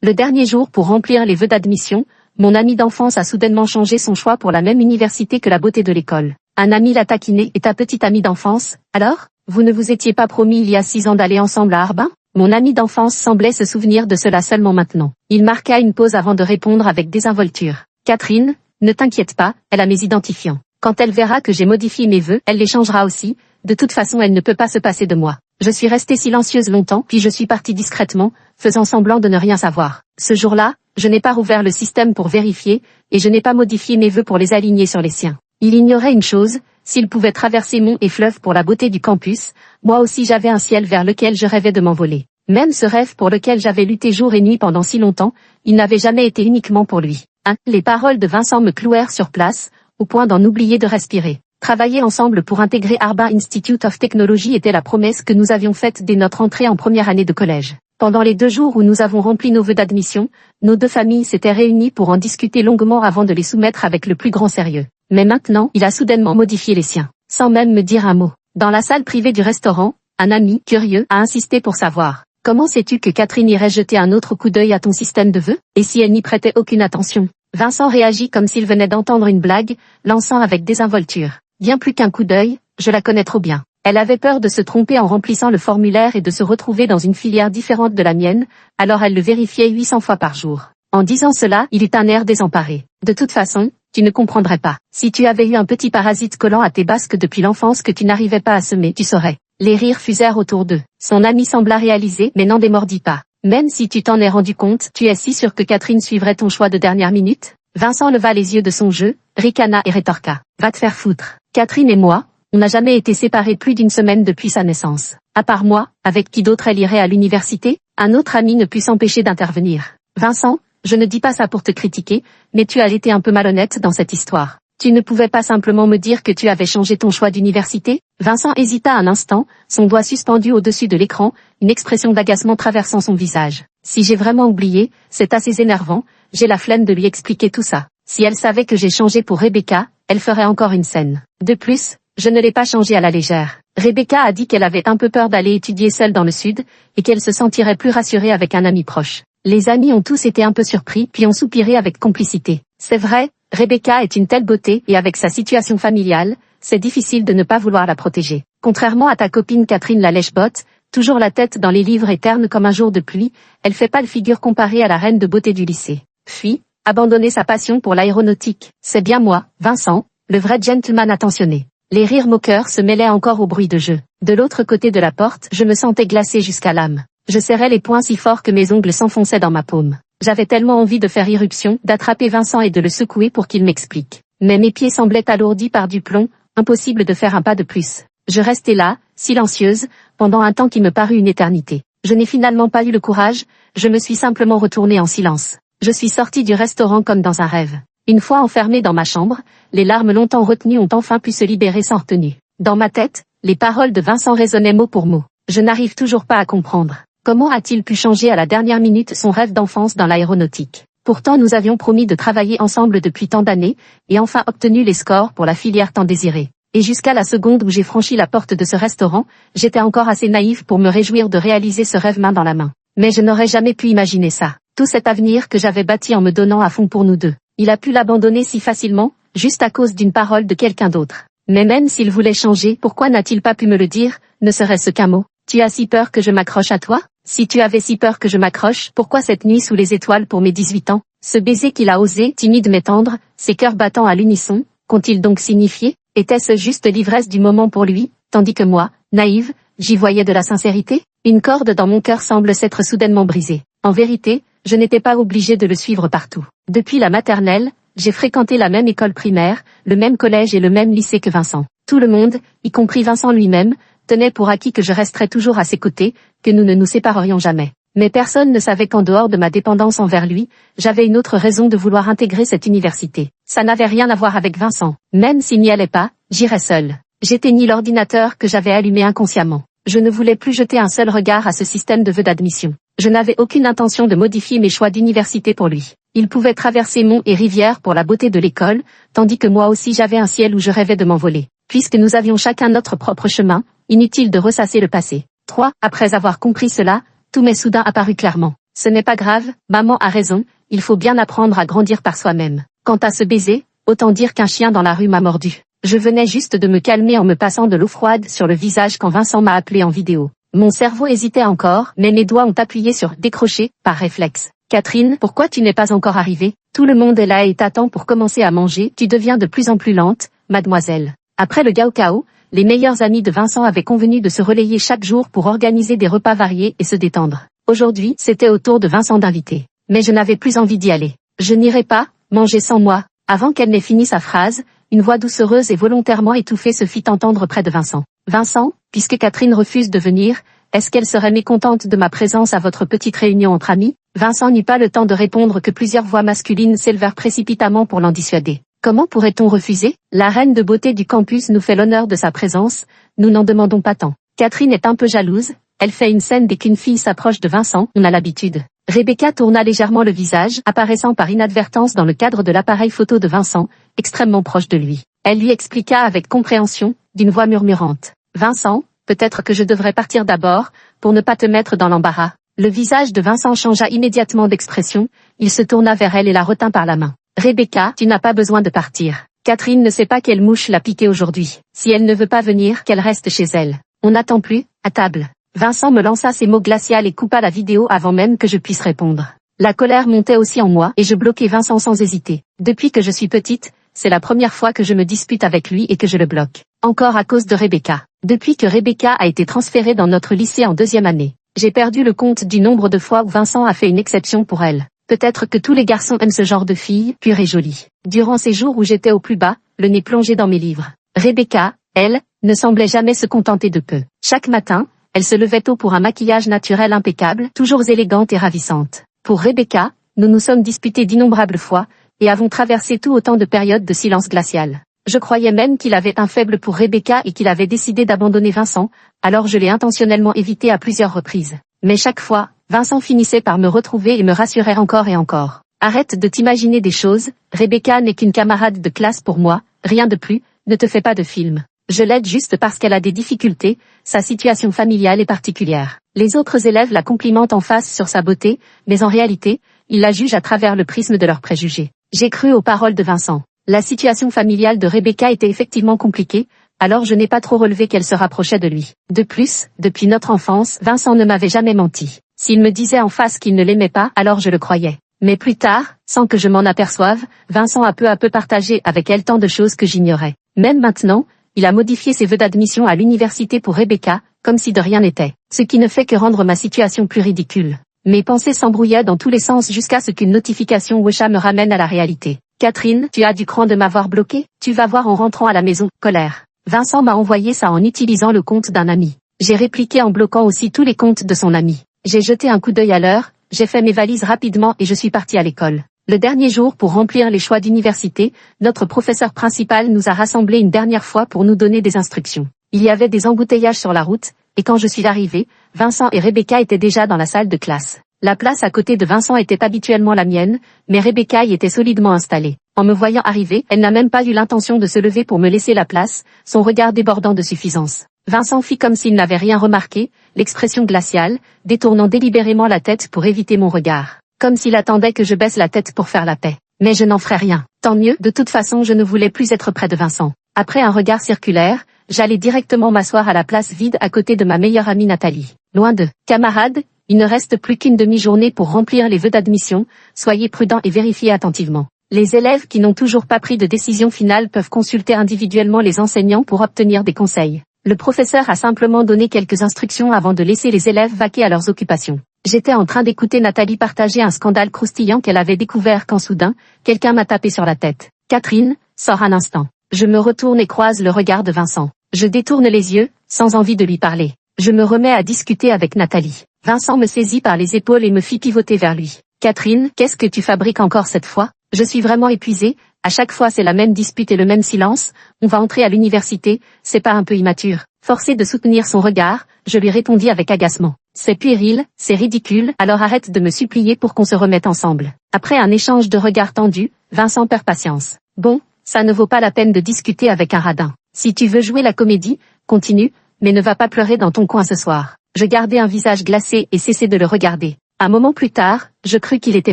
Le dernier jour pour remplir les vœux d'admission, mon ami d'enfance a soudainement changé son choix pour la même université que la beauté de l'école. Un ami l'a taquiné. Et ta petite amie d'enfance, alors? Vous ne vous étiez pas promis il y a 6 ans d'aller ensemble à Harbin? Mon ami d'enfance semblait se souvenir de cela seulement maintenant. Il marqua une pause avant de répondre avec désinvolture. Catherine, ne t'inquiète pas, elle a mes identifiants. Quand elle verra que j'ai modifié mes vœux, elle les changera aussi. De toute façon, elle ne peut pas se passer de moi. Je suis restée silencieuse longtemps, puis je suis partie discrètement, faisant semblant de ne rien savoir. Ce jour-là, je n'ai pas rouvert le système pour vérifier, et je n'ai pas modifié mes vœux pour les aligner sur les siens. Il ignorait une chose, s'il pouvait traverser monts et fleuves pour la beauté du campus, moi aussi j'avais un ciel vers lequel je rêvais de m'envoler. Même ce rêve pour lequel j'avais lutté jour et nuit pendant si longtemps, il n'avait jamais été uniquement pour lui. Les paroles de Vincent me clouèrent sur place, au point d'en oublier de respirer. Travailler ensemble pour intégrer Harbin Institute of Technology était la promesse que nous avions faite dès notre entrée en première année de collège. Pendant les 2 jours où nous avons rempli nos vœux d'admission, nos 2 familles s'étaient réunies pour en discuter longuement avant de les soumettre avec le plus grand sérieux. Mais maintenant, il a soudainement modifié les siens, sans même me dire un mot. Dans la salle privée du restaurant, un ami, curieux, a insisté pour savoir. Comment sais-tu que Catherine irait jeter un autre coup d'œil à ton système de vœux? Et si elle n'y prêtait aucune attention? Vincent réagit comme s'il venait d'entendre une blague, lançant avec désinvolture. Bien plus qu'un coup d'œil, je la connais trop bien. Elle avait peur de se tromper en remplissant le formulaire et de se retrouver dans une filière différente de la mienne, alors elle le vérifiait 800 fois par jour. En disant cela, il eut un air désemparé. De toute façon, tu ne comprendrais pas. Si tu avais eu un petit parasite collant à tes basques depuis l'enfance que tu n'arrivais pas à semer, tu saurais. Les rires fusèrent autour d'eux. Son ami sembla réaliser, mais n'en démordit pas. Même si tu t'en es rendu compte, tu es si sûr que Catherine suivrait ton choix de dernière minute? Vincent leva les yeux de son jeu, ricana et rétorqua. Va te faire foutre. Catherine et moi, on n'a jamais été séparés plus d'1 semaine depuis sa naissance. À part moi, avec qui d'autre elle irait à l'université? Un autre ami ne put s'empêcher d'intervenir. Vincent, je ne dis pas ça pour te critiquer, mais tu as été un peu malhonnête dans cette histoire. Tu ne pouvais pas simplement me dire que tu avais changé ton choix d'université? Vincent hésita un instant, son doigt suspendu au-dessus de l'écran, une expression d'agacement traversant son visage. Si j'ai vraiment oublié, c'est assez énervant, j'ai la flemme de lui expliquer tout ça. Si elle savait que j'ai changé pour Rebecca, elle ferait encore une scène. De plus, je ne l'ai pas changé à la légère. Rebecca a dit qu'elle avait un peu peur d'aller étudier seule dans le sud, et qu'elle se sentirait plus rassurée avec un ami proche. Les amis ont tous été un peu surpris puis ont soupiré avec complicité. C'est vrai, Rebecca est une telle beauté et avec sa situation familiale, c'est difficile de ne pas vouloir la protéger. Contrairement à ta copine Catherine la lèche-botte, toujours la tête dans les livres et terne comme un jour de pluie, elle fait pas le figure comparée à la reine de beauté du lycée. Puis, abandonner sa passion pour l'aéronautique, c'est bien moi, Vincent, le vrai gentleman attentionné. Les rires moqueurs se mêlaient encore au bruit de jeu. De l'autre côté de la porte, je me sentais glacée jusqu'à l'âme. Je serrais les poings si fort que mes ongles s'enfonçaient dans ma paume. J'avais tellement envie de faire irruption, d'attraper Vincent et de le secouer pour qu'il m'explique. Mais mes pieds semblaient alourdis par du plomb, impossible de faire un pas de plus. Je restais là, silencieuse, pendant un temps qui me parut une éternité. Je n'ai finalement pas eu le courage, je me suis simplement retournée en silence. Je suis sortie du restaurant comme dans un rêve. Une fois enfermée dans ma chambre, les larmes longtemps retenues ont enfin pu se libérer sans retenue. Dans ma tête, les paroles de Vincent résonnaient mot pour mot. Je n'arrive toujours pas à comprendre. Comment a-t-il pu changer à la dernière minute son rêve d'enfance dans l'aéronautique? Pourtant nous avions promis de travailler ensemble depuis tant d'années, et enfin obtenu les scores pour la filière tant désirée. Et jusqu'à la seconde où j'ai franchi la porte de ce restaurant, j'étais encore assez naïve pour me réjouir de réaliser ce rêve main dans la main. Mais je n'aurais jamais pu imaginer ça. Tout cet avenir que j'avais bâti en me donnant à fond pour nous deux. Il a pu l'abandonner si facilement, juste à cause d'une parole de quelqu'un d'autre. Mais même s'il voulait changer, pourquoi n'a-t-il pas pu me le dire, ne serait-ce qu'un mot? Tu as si peur que je m'accroche à toi? Si tu avais si peur que je m'accroche, pourquoi cette nuit sous les étoiles pour mes 18 ans? Ce baiser qu'il a osé, timide mais tendre, ses cœurs battant à l'unisson, qu'ont-ils donc signifié? Était-ce juste l'ivresse du moment pour lui, tandis que moi, naïve, j'y voyais de la sincérité? Une corde dans mon cœur semble s'être soudainement brisée. En vérité, je n'étais pas obligée de le suivre partout. Depuis la maternelle, j'ai fréquenté la même école primaire, le même collège et le même lycée que Vincent. Tout le monde, y compris Vincent lui-même, tenait pour acquis que je resterais toujours à ses côtés, que nous ne nous séparerions jamais. Mais personne ne savait qu'en dehors de ma dépendance envers lui, j'avais une autre raison de vouloir intégrer cette université. Ça n'avait rien à voir avec Vincent. Même s'il n'y allait pas, j'irais seule. J'éteignis l'ordinateur que j'avais allumé inconsciemment. Je ne voulais plus jeter un seul regard à ce système de vœux d'admission. Je n'avais aucune intention de modifier mes choix d'université pour lui. Il pouvait traverser monts et rivières pour la beauté de l'école, tandis que moi aussi j'avais un ciel où je rêvais de m'envoler. Puisque nous avions chacun notre propre chemin, inutile de ressasser le passé. 3. Après avoir compris cela, tout m'est soudain apparu clairement. Ce n'est pas grave, maman a raison, il faut bien apprendre à grandir par soi-même. Quant à ce baiser, autant dire qu'un chien dans la rue m'a mordu. Je venais juste de me calmer en me passant de l'eau froide sur le visage quand Vincent m'a appelé en vidéo. Mon cerveau hésitait encore, mais mes doigts ont appuyé sur « décrocher » par réflexe. Catherine, pourquoi tu n'es pas encore arrivée? Tout le monde est là et t'attend pour commencer à manger, tu deviens de plus en plus lente, mademoiselle. Après le Gaokao, les meilleurs amis de Vincent avaient convenu de se relayer chaque jour pour organiser des repas variés et se détendre. Aujourd'hui, c'était au tour de Vincent d'inviter. Mais je n'avais plus envie d'y aller. Je n'irai pas, manger sans moi. Avant qu'elle n'ait fini sa phrase, une voix doucereuse et volontairement étouffée se fit entendre près de Vincent. Vincent, puisque Catherine refuse de venir, est-ce qu'elle serait mécontente de ma présence à votre petite réunion entre amis? Vincent n'eut pas le temps de répondre que plusieurs voix masculines s'élevèrent précipitamment pour l'en dissuader. Comment pourrait-on refuser? La reine de beauté du campus nous fait l'honneur de sa présence, nous n'en demandons pas tant. Catherine est un peu jalouse, elle fait une scène dès qu'une fille s'approche de Vincent, on a l'habitude. Rebecca tourna légèrement le visage, apparaissant par inadvertance dans le cadre de l'appareil photo de Vincent, extrêmement proche de lui. Elle lui expliqua avec compréhension, d'une voix murmurante. Vincent, peut-être que je devrais partir d'abord, pour ne pas te mettre dans l'embarras. Le visage de Vincent changea immédiatement d'expression, il se tourna vers elle et la retint par la main. Rebecca, tu n'as pas besoin de partir. Catherine ne sait pas quelle mouche l'a piquée aujourd'hui. Si elle ne veut pas venir, qu'elle reste chez elle. On n'attend plus, à table. Vincent me lança ces mots glaciaux et coupa la vidéo avant même que je puisse répondre. La colère montait aussi en moi et je bloquai Vincent sans hésiter. Depuis que je suis petite, c'est la première fois que je me dispute avec lui et que je le bloque. Encore à cause de Rebecca. Depuis que Rebecca a été transférée dans notre lycée en 2e année, j'ai perdu le compte du nombre de fois où Vincent a fait une exception pour elle. Peut-être que tous les garçons aiment ce genre de fille, pure et jolie. Durant ces jours où j'étais au plus bas, le nez plongé dans mes livres, Rebecca, elle, ne semblait jamais se contenter de peu. Chaque matin, elle se levait tôt pour un maquillage naturel impeccable, toujours élégante et ravissante. Pour Rebecca, nous nous sommes disputés d'innombrables fois, et avons traversé tout autant de périodes de silence glacial. Je croyais même qu'il avait un faible pour Rebecca et qu'il avait décidé d'abandonner Vincent, alors je l'ai intentionnellement évité à plusieurs reprises. Mais chaque fois, Vincent finissait par me retrouver et me rassurait encore et encore. Arrête de t'imaginer des choses, Rebecca n'est qu'une camarade de classe pour moi, rien de plus, ne te fais pas de film. Je l'aide juste parce qu'elle a des difficultés, sa situation familiale est particulière. Les autres élèves la complimentent en face sur sa beauté, mais en réalité, ils la jugent à travers le prisme de leurs préjugés. J'ai cru aux paroles de Vincent. La situation familiale de Rebecca était effectivement compliquée, alors je n'ai pas trop relevé qu'elle se rapprochait de lui. De plus, depuis notre enfance, Vincent ne m'avait jamais menti. S'il me disait en face qu'il ne l'aimait pas, alors je le croyais. Mais plus tard, sans que je m'en aperçoive, Vincent a peu à peu partagé avec elle tant de choses que j'ignorais. Même maintenant, il a modifié ses vœux d'admission à l'université pour Rebecca, comme si de rien n'était. Ce qui ne fait que rendre ma situation plus ridicule. Mes pensées s'embrouillaient dans tous les sens jusqu'à ce qu'une notification WhatsApp me ramène à la réalité. Catherine, tu as du cran de m'avoir bloqué? Tu vas voir en rentrant à la maison. Colère. Vincent m'a envoyé ça en utilisant le compte d'un ami. J'ai répliqué en bloquant aussi tous les comptes de son ami. J'ai jeté un coup d'œil à l'heure, j'ai fait mes valises rapidement et je suis partie à l'école. Le dernier jour pour remplir les choix d'université, notre professeur principal nous a rassemblés une dernière fois pour nous donner des instructions. Il y avait des embouteillages sur la route, et quand je suis arrivée, Vincent et Rebecca étaient déjà dans la salle de classe. La place à côté de Vincent était habituellement la mienne, mais Rebecca y était solidement installée. En me voyant arriver, elle n'a même pas eu l'intention de se lever pour me laisser la place, son regard débordant de suffisance. Vincent fit comme s'il n'avait rien remarqué, l'expression glaciale, détournant délibérément la tête pour éviter mon regard. Comme s'il attendait que je baisse la tête pour faire la paix. Mais je n'en ferai rien. Tant mieux, de toute façon je ne voulais plus être près de Vincent. Après un regard circulaire, j'allais directement m'asseoir à la place vide à côté de ma meilleure amie Nathalie. Loin de camarades, il ne reste plus qu'une demi-journée pour remplir les vœux d'admission, soyez prudents et vérifiez attentivement. Les élèves qui n'ont toujours pas pris de décision finale peuvent consulter individuellement les enseignants pour obtenir des conseils. Le professeur a simplement donné quelques instructions avant de laisser les élèves vaquer à leurs occupations. J'étais en train d'écouter Nathalie partager un scandale croustillant qu'elle avait découvert quand soudain, quelqu'un m'a tapé sur la tête. Catherine, sors un instant. Je me retourne et croise le regard de Vincent. Je détourne les yeux, sans envie de lui parler. Je me remets à discuter avec Nathalie. Vincent me saisit par les épaules et me fit pivoter vers lui. Catherine, qu'est-ce que tu fabriques encore cette fois? Je suis vraiment épuisée, à chaque fois c'est la même dispute et le même silence, on va entrer à l'université, c'est pas un peu immature? Forcé de soutenir son regard, je lui répondis avec agacement. C'est puéril, c'est ridicule, alors arrête de me supplier pour qu'on se remette ensemble. Après un échange de regards tendus, Vincent perd patience. Bon, ça ne vaut pas la peine de discuter avec un radin. Si tu veux jouer la comédie, continue, mais ne va pas pleurer dans ton coin ce soir. Je gardai un visage glacé et cessai de le regarder. Un moment plus tard, je crus qu'il était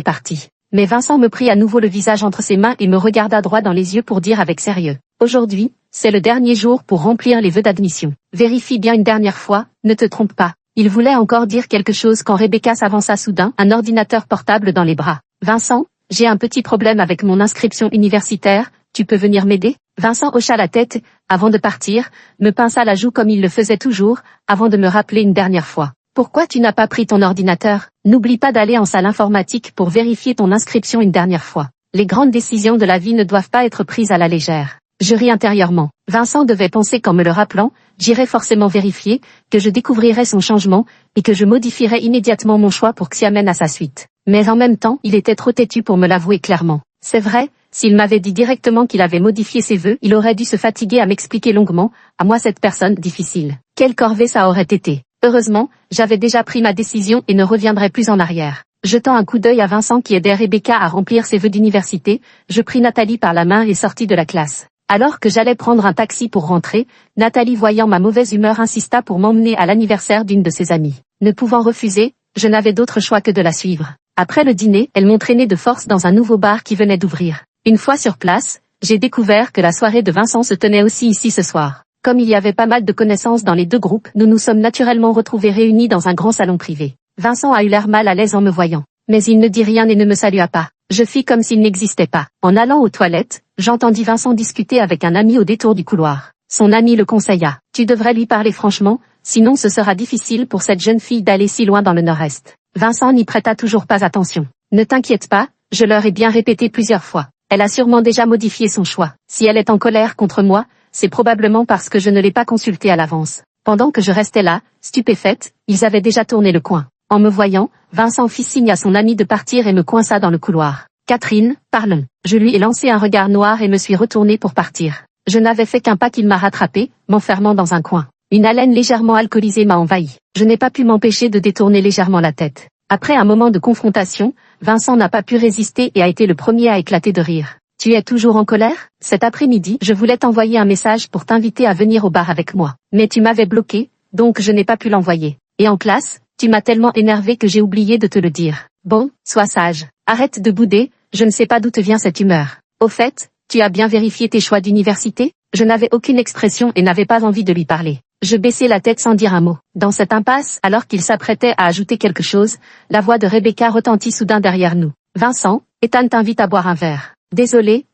parti. Mais Vincent me prit à nouveau le visage entre ses mains et me regarda droit dans les yeux pour dire avec sérieux. Aujourd'hui, c'est le dernier jour pour remplir les vœux d'admission. Vérifie bien une dernière fois, ne te trompe pas. Il voulait encore dire quelque chose quand Rebecca s'avança soudain, un ordinateur portable dans les bras. Vincent, j'ai un petit problème avec mon inscription universitaire, tu peux venir m'aider? Vincent hocha la tête, avant de partir, me pinça la joue comme il le faisait toujours, avant de me rappeler une dernière fois. Pourquoi tu n'as pas pris ton ordinateur? N'oublie pas d'aller en salle informatique pour vérifier ton inscription une dernière fois. Les grandes décisions de la vie ne doivent pas être prises à la légère. Je ris intérieurement. Vincent devait penser qu'en me le rappelant, j'irais forcément vérifier, que je découvrirais son changement, et que je modifierais immédiatement mon choix pour Xiamen à sa suite. Mais en même temps, il était trop têtu pour me l'avouer clairement. C'est vrai, s'il m'avait dit directement qu'il avait modifié ses vœux, il aurait dû se fatiguer à m'expliquer longuement, à moi cette personne difficile. Quelle corvée ça aurait été. Heureusement, j'avais déjà pris ma décision et ne reviendrai plus en arrière. Jetant un coup d'œil à Vincent qui aidait Rebecca à remplir ses vœux d'université, je pris Nathalie par la main et sortis de la classe. Alors que j'allais prendre un taxi pour rentrer, Nathalie voyant ma mauvaise humeur insista pour m'emmener à l'anniversaire d'une de ses amies. Ne pouvant refuser, je n'avais d'autre choix que de la suivre. Après le dîner, elle m'entraînait de force dans un nouveau bar qui venait d'ouvrir. Une fois sur place, j'ai découvert que la soirée de Vincent se tenait aussi ici ce soir. Comme il y avait pas mal de connaissances dans les deux groupes, nous nous sommes naturellement retrouvés réunis dans un grand salon privé. Vincent a eu l'air mal à l'aise en me voyant. Mais il ne dit rien et ne me salua pas. Je fis comme s'il n'existait pas. En allant aux toilettes, j'entendis Vincent discuter avec un ami au détour du couloir. Son ami le conseilla. Tu devrais lui parler franchement, sinon ce sera difficile pour cette jeune fille d'aller si loin dans le nord-est. Vincent n'y prêta toujours pas attention. Ne t'inquiète pas, je leur ai bien répété plusieurs fois. Elle a sûrement déjà modifié son choix. Si elle est en colère contre moi, c'est probablement parce que je ne l'ai pas consultée à l'avance. Pendant que je restais là, stupéfaite, ils avaient déjà tourné le coin. En me voyant, Vincent fit signe à son ami de partir et me coinça dans le couloir. Catherine, parlons. Je lui ai lancé un regard noir et me suis retournée pour partir. Je n'avais fait qu'un pas qu'il m'a rattrapé, m'enfermant dans un coin. Une haleine légèrement alcoolisée m'a envahi. Je n'ai pas pu m'empêcher de détourner légèrement la tête. Après un moment de confrontation, Vincent n'a pas pu résister et a été le premier à éclater de rire. Tu es toujours en colère? Cet après-midi, je voulais t'envoyer un message pour t'inviter à venir au bar avec moi. Mais tu m'avais bloqué, donc je n'ai pas pu l'envoyer. Et en classe, tu m'as tellement énervé que j'ai oublié de te le dire. Bon, sois sage. Arrête de bouder, je ne sais pas d'où te vient cette humeur. Au fait, tu as bien vérifié tes choix d'université? Je n'avais aucune expression et n'avais pas envie de lui parler. Je baissai la tête sans dire un mot. Dans cette impasse, alors qu'il s'apprêtait à ajouter quelque chose, la voix de Rebecca retentit soudain derrière nous. Vincent, Ethan t'invite à boire un verre. Désolé,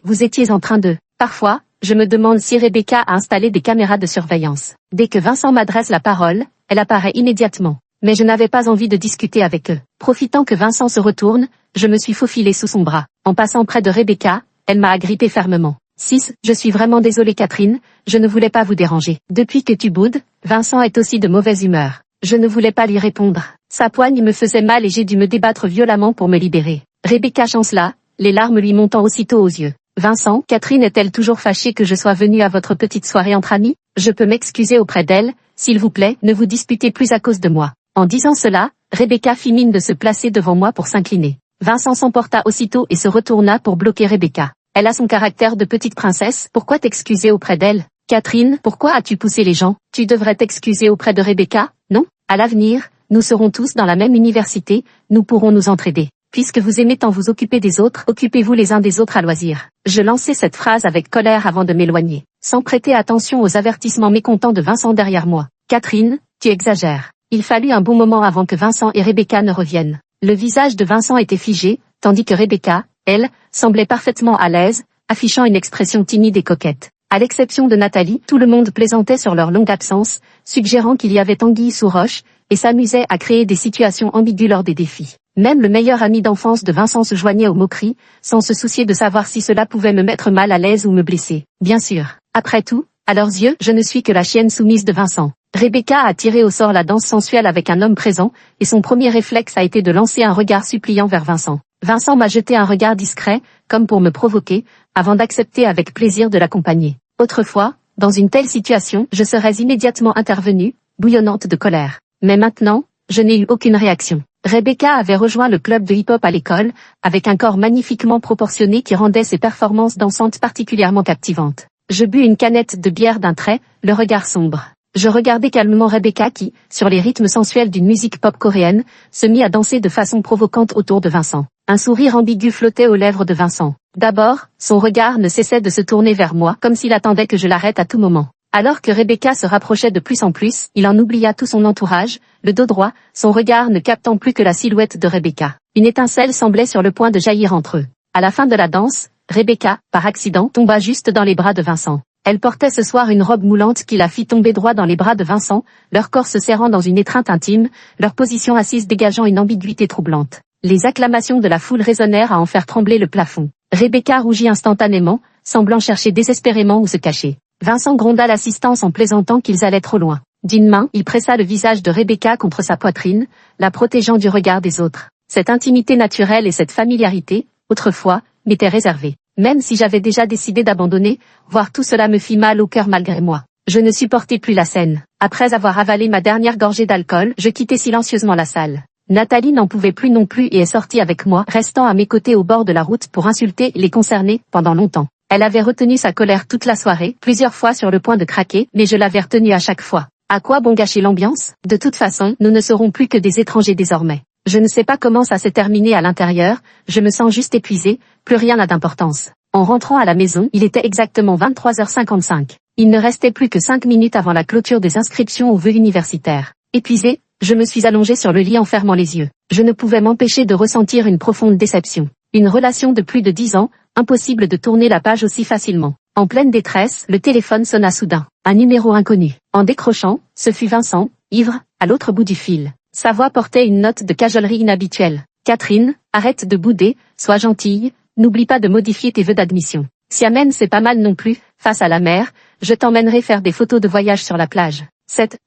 vous étiez en train de... Parfois, je me demande si Rebecca a installé des caméras de surveillance. Dès que Vincent m'adresse la parole, elle apparaît immédiatement. Mais je n'avais pas envie de discuter avec eux. Profitant que Vincent se retourne, je me suis faufilée sous son bras. En passant près de Rebecca, elle m'a agrippée fermement. 6. Je suis vraiment désolée Catherine, je ne voulais pas vous déranger. Depuis que tu boudes, Vincent est aussi de mauvaise humeur. Je ne voulais pas lui répondre. Sa poigne me faisait mal et j'ai dû me débattre violemment pour me libérer. Rebecca chancela, les larmes lui montant aussitôt aux yeux. Vincent, Catherine est-elle toujours fâchée que je sois venue à votre petite soirée entre amis? Je peux m'excuser auprès d'elle, s'il vous plaît, ne vous disputez plus à cause de moi. En disant cela, Rebecca fit mine de se placer devant moi pour s'incliner. Vincent s'emporta aussitôt et se retourna pour bloquer Rebecca. Elle a son caractère de petite princesse, pourquoi t'excuser auprès d'elle? Catherine, pourquoi as-tu poussé les gens? Tu devrais t'excuser auprès de Rebecca, non? À l'avenir, nous serons tous dans la même université, nous pourrons nous entraider. Puisque vous aimez tant vous occuper des autres, occupez-vous les uns des autres à loisir. Je lançai cette phrase avec colère avant de m'éloigner, sans prêter attention aux avertissements mécontents de Vincent derrière moi. Catherine, tu exagères. Il fallut un bon moment avant que Vincent et Rebecca ne reviennent. Le visage de Vincent était figé, tandis que Rebecca, elle, semblait parfaitement à l'aise, affichant une expression timide et coquette. À l'exception de Nathalie, tout le monde plaisantait sur leur longue absence, suggérant qu'il y avait anguille sous roche, et s'amusait à créer des situations ambiguës lors des défis. Même le meilleur ami d'enfance de Vincent se joignait aux moqueries, sans se soucier de savoir si cela pouvait me mettre mal à l'aise ou me blesser. Bien sûr. Après tout, à leurs yeux, je ne suis que la chienne soumise de Vincent. Rebecca a tiré au sort la danse sensuelle avec un homme présent, et son premier réflexe a été de lancer un regard suppliant vers Vincent. Vincent m'a jeté un regard discret, comme pour me provoquer, avant d'accepter avec plaisir de l'accompagner. Autrefois, dans une telle situation, je serais immédiatement intervenue, bouillonnante de colère. Mais maintenant, je n'ai eu aucune réaction. Rebecca avait rejoint le club de hip-hop à l'école, avec un corps magnifiquement proportionné qui rendait ses performances dansantes particulièrement captivantes. Je bus une canette de bière d'un trait, le regard sombre. Je regardais calmement Rebecca qui, sur les rythmes sensuels d'une musique pop coréenne, se mit à danser de façon provocante autour de Vincent. Un sourire ambigu flottait aux lèvres de Vincent. D'abord, son regard ne cessait de se tourner vers moi comme s'il attendait que je l'arrête à tout moment. Alors que Rebecca se rapprochait de plus en plus, il en oublia tout son entourage, le dos droit, son regard ne captant plus que la silhouette de Rebecca. Une étincelle semblait sur le point de jaillir entre eux. À la fin de la danse, Rebecca, par accident, tomba juste dans les bras de Vincent. Elle portait ce soir une robe moulante qui la fit tomber droit dans les bras de Vincent, leur corps se serrant dans une étreinte intime, leur position assise dégageant une ambiguïté troublante. Les acclamations de la foule résonnèrent à en faire trembler le plafond. Rebecca rougit instantanément, semblant chercher désespérément où se cacher. Vincent gronda l'assistance en plaisantant qu'ils allaient trop loin. D'une main, il pressa le visage de Rebecca contre sa poitrine, la protégeant du regard des autres. Cette intimité naturelle et cette familiarité, autrefois, m'étaient réservées. Même si j'avais déjà décidé d'abandonner, voir tout cela me fit mal au cœur malgré moi. Je ne supportais plus la scène. Après avoir avalé ma dernière gorgée d'alcool, je quittai silencieusement la salle. Nathalie n'en pouvait plus non plus et est sortie avec moi, restant à mes côtés au bord de la route pour insulter les concernés pendant longtemps. Elle avait retenu sa colère toute la soirée, plusieurs fois sur le point de craquer, mais je l'avais retenue à chaque fois. À quoi bon gâcher l'ambiance? De toute façon, nous ne serons plus que des étrangers désormais. Je ne sais pas comment ça s'est terminé à l'intérieur, je me sens juste épuisée, plus rien n'a d'importance. En rentrant à la maison, il était exactement 23h55. Il ne restait plus que 5 minutes avant la clôture des inscriptions aux vœux universitaires. Épuisée, je me suis allongée sur le lit en fermant les yeux. Je ne pouvais m'empêcher de ressentir une profonde déception. Une relation de plus de 10 ans, impossible de tourner la page aussi facilement. En pleine détresse, le téléphone sonna soudain. Un numéro inconnu. En décrochant, ce fut Vincent, ivre, à l'autre bout du fil. Sa voix portait une note de cajolerie inhabituelle. « Catherine, arrête de bouder, sois gentille, n'oublie pas de modifier tes vœux d'admission. Xiamen c'est pas mal non plus, face à la mer, je t'emmènerai faire des photos de voyage sur la plage. »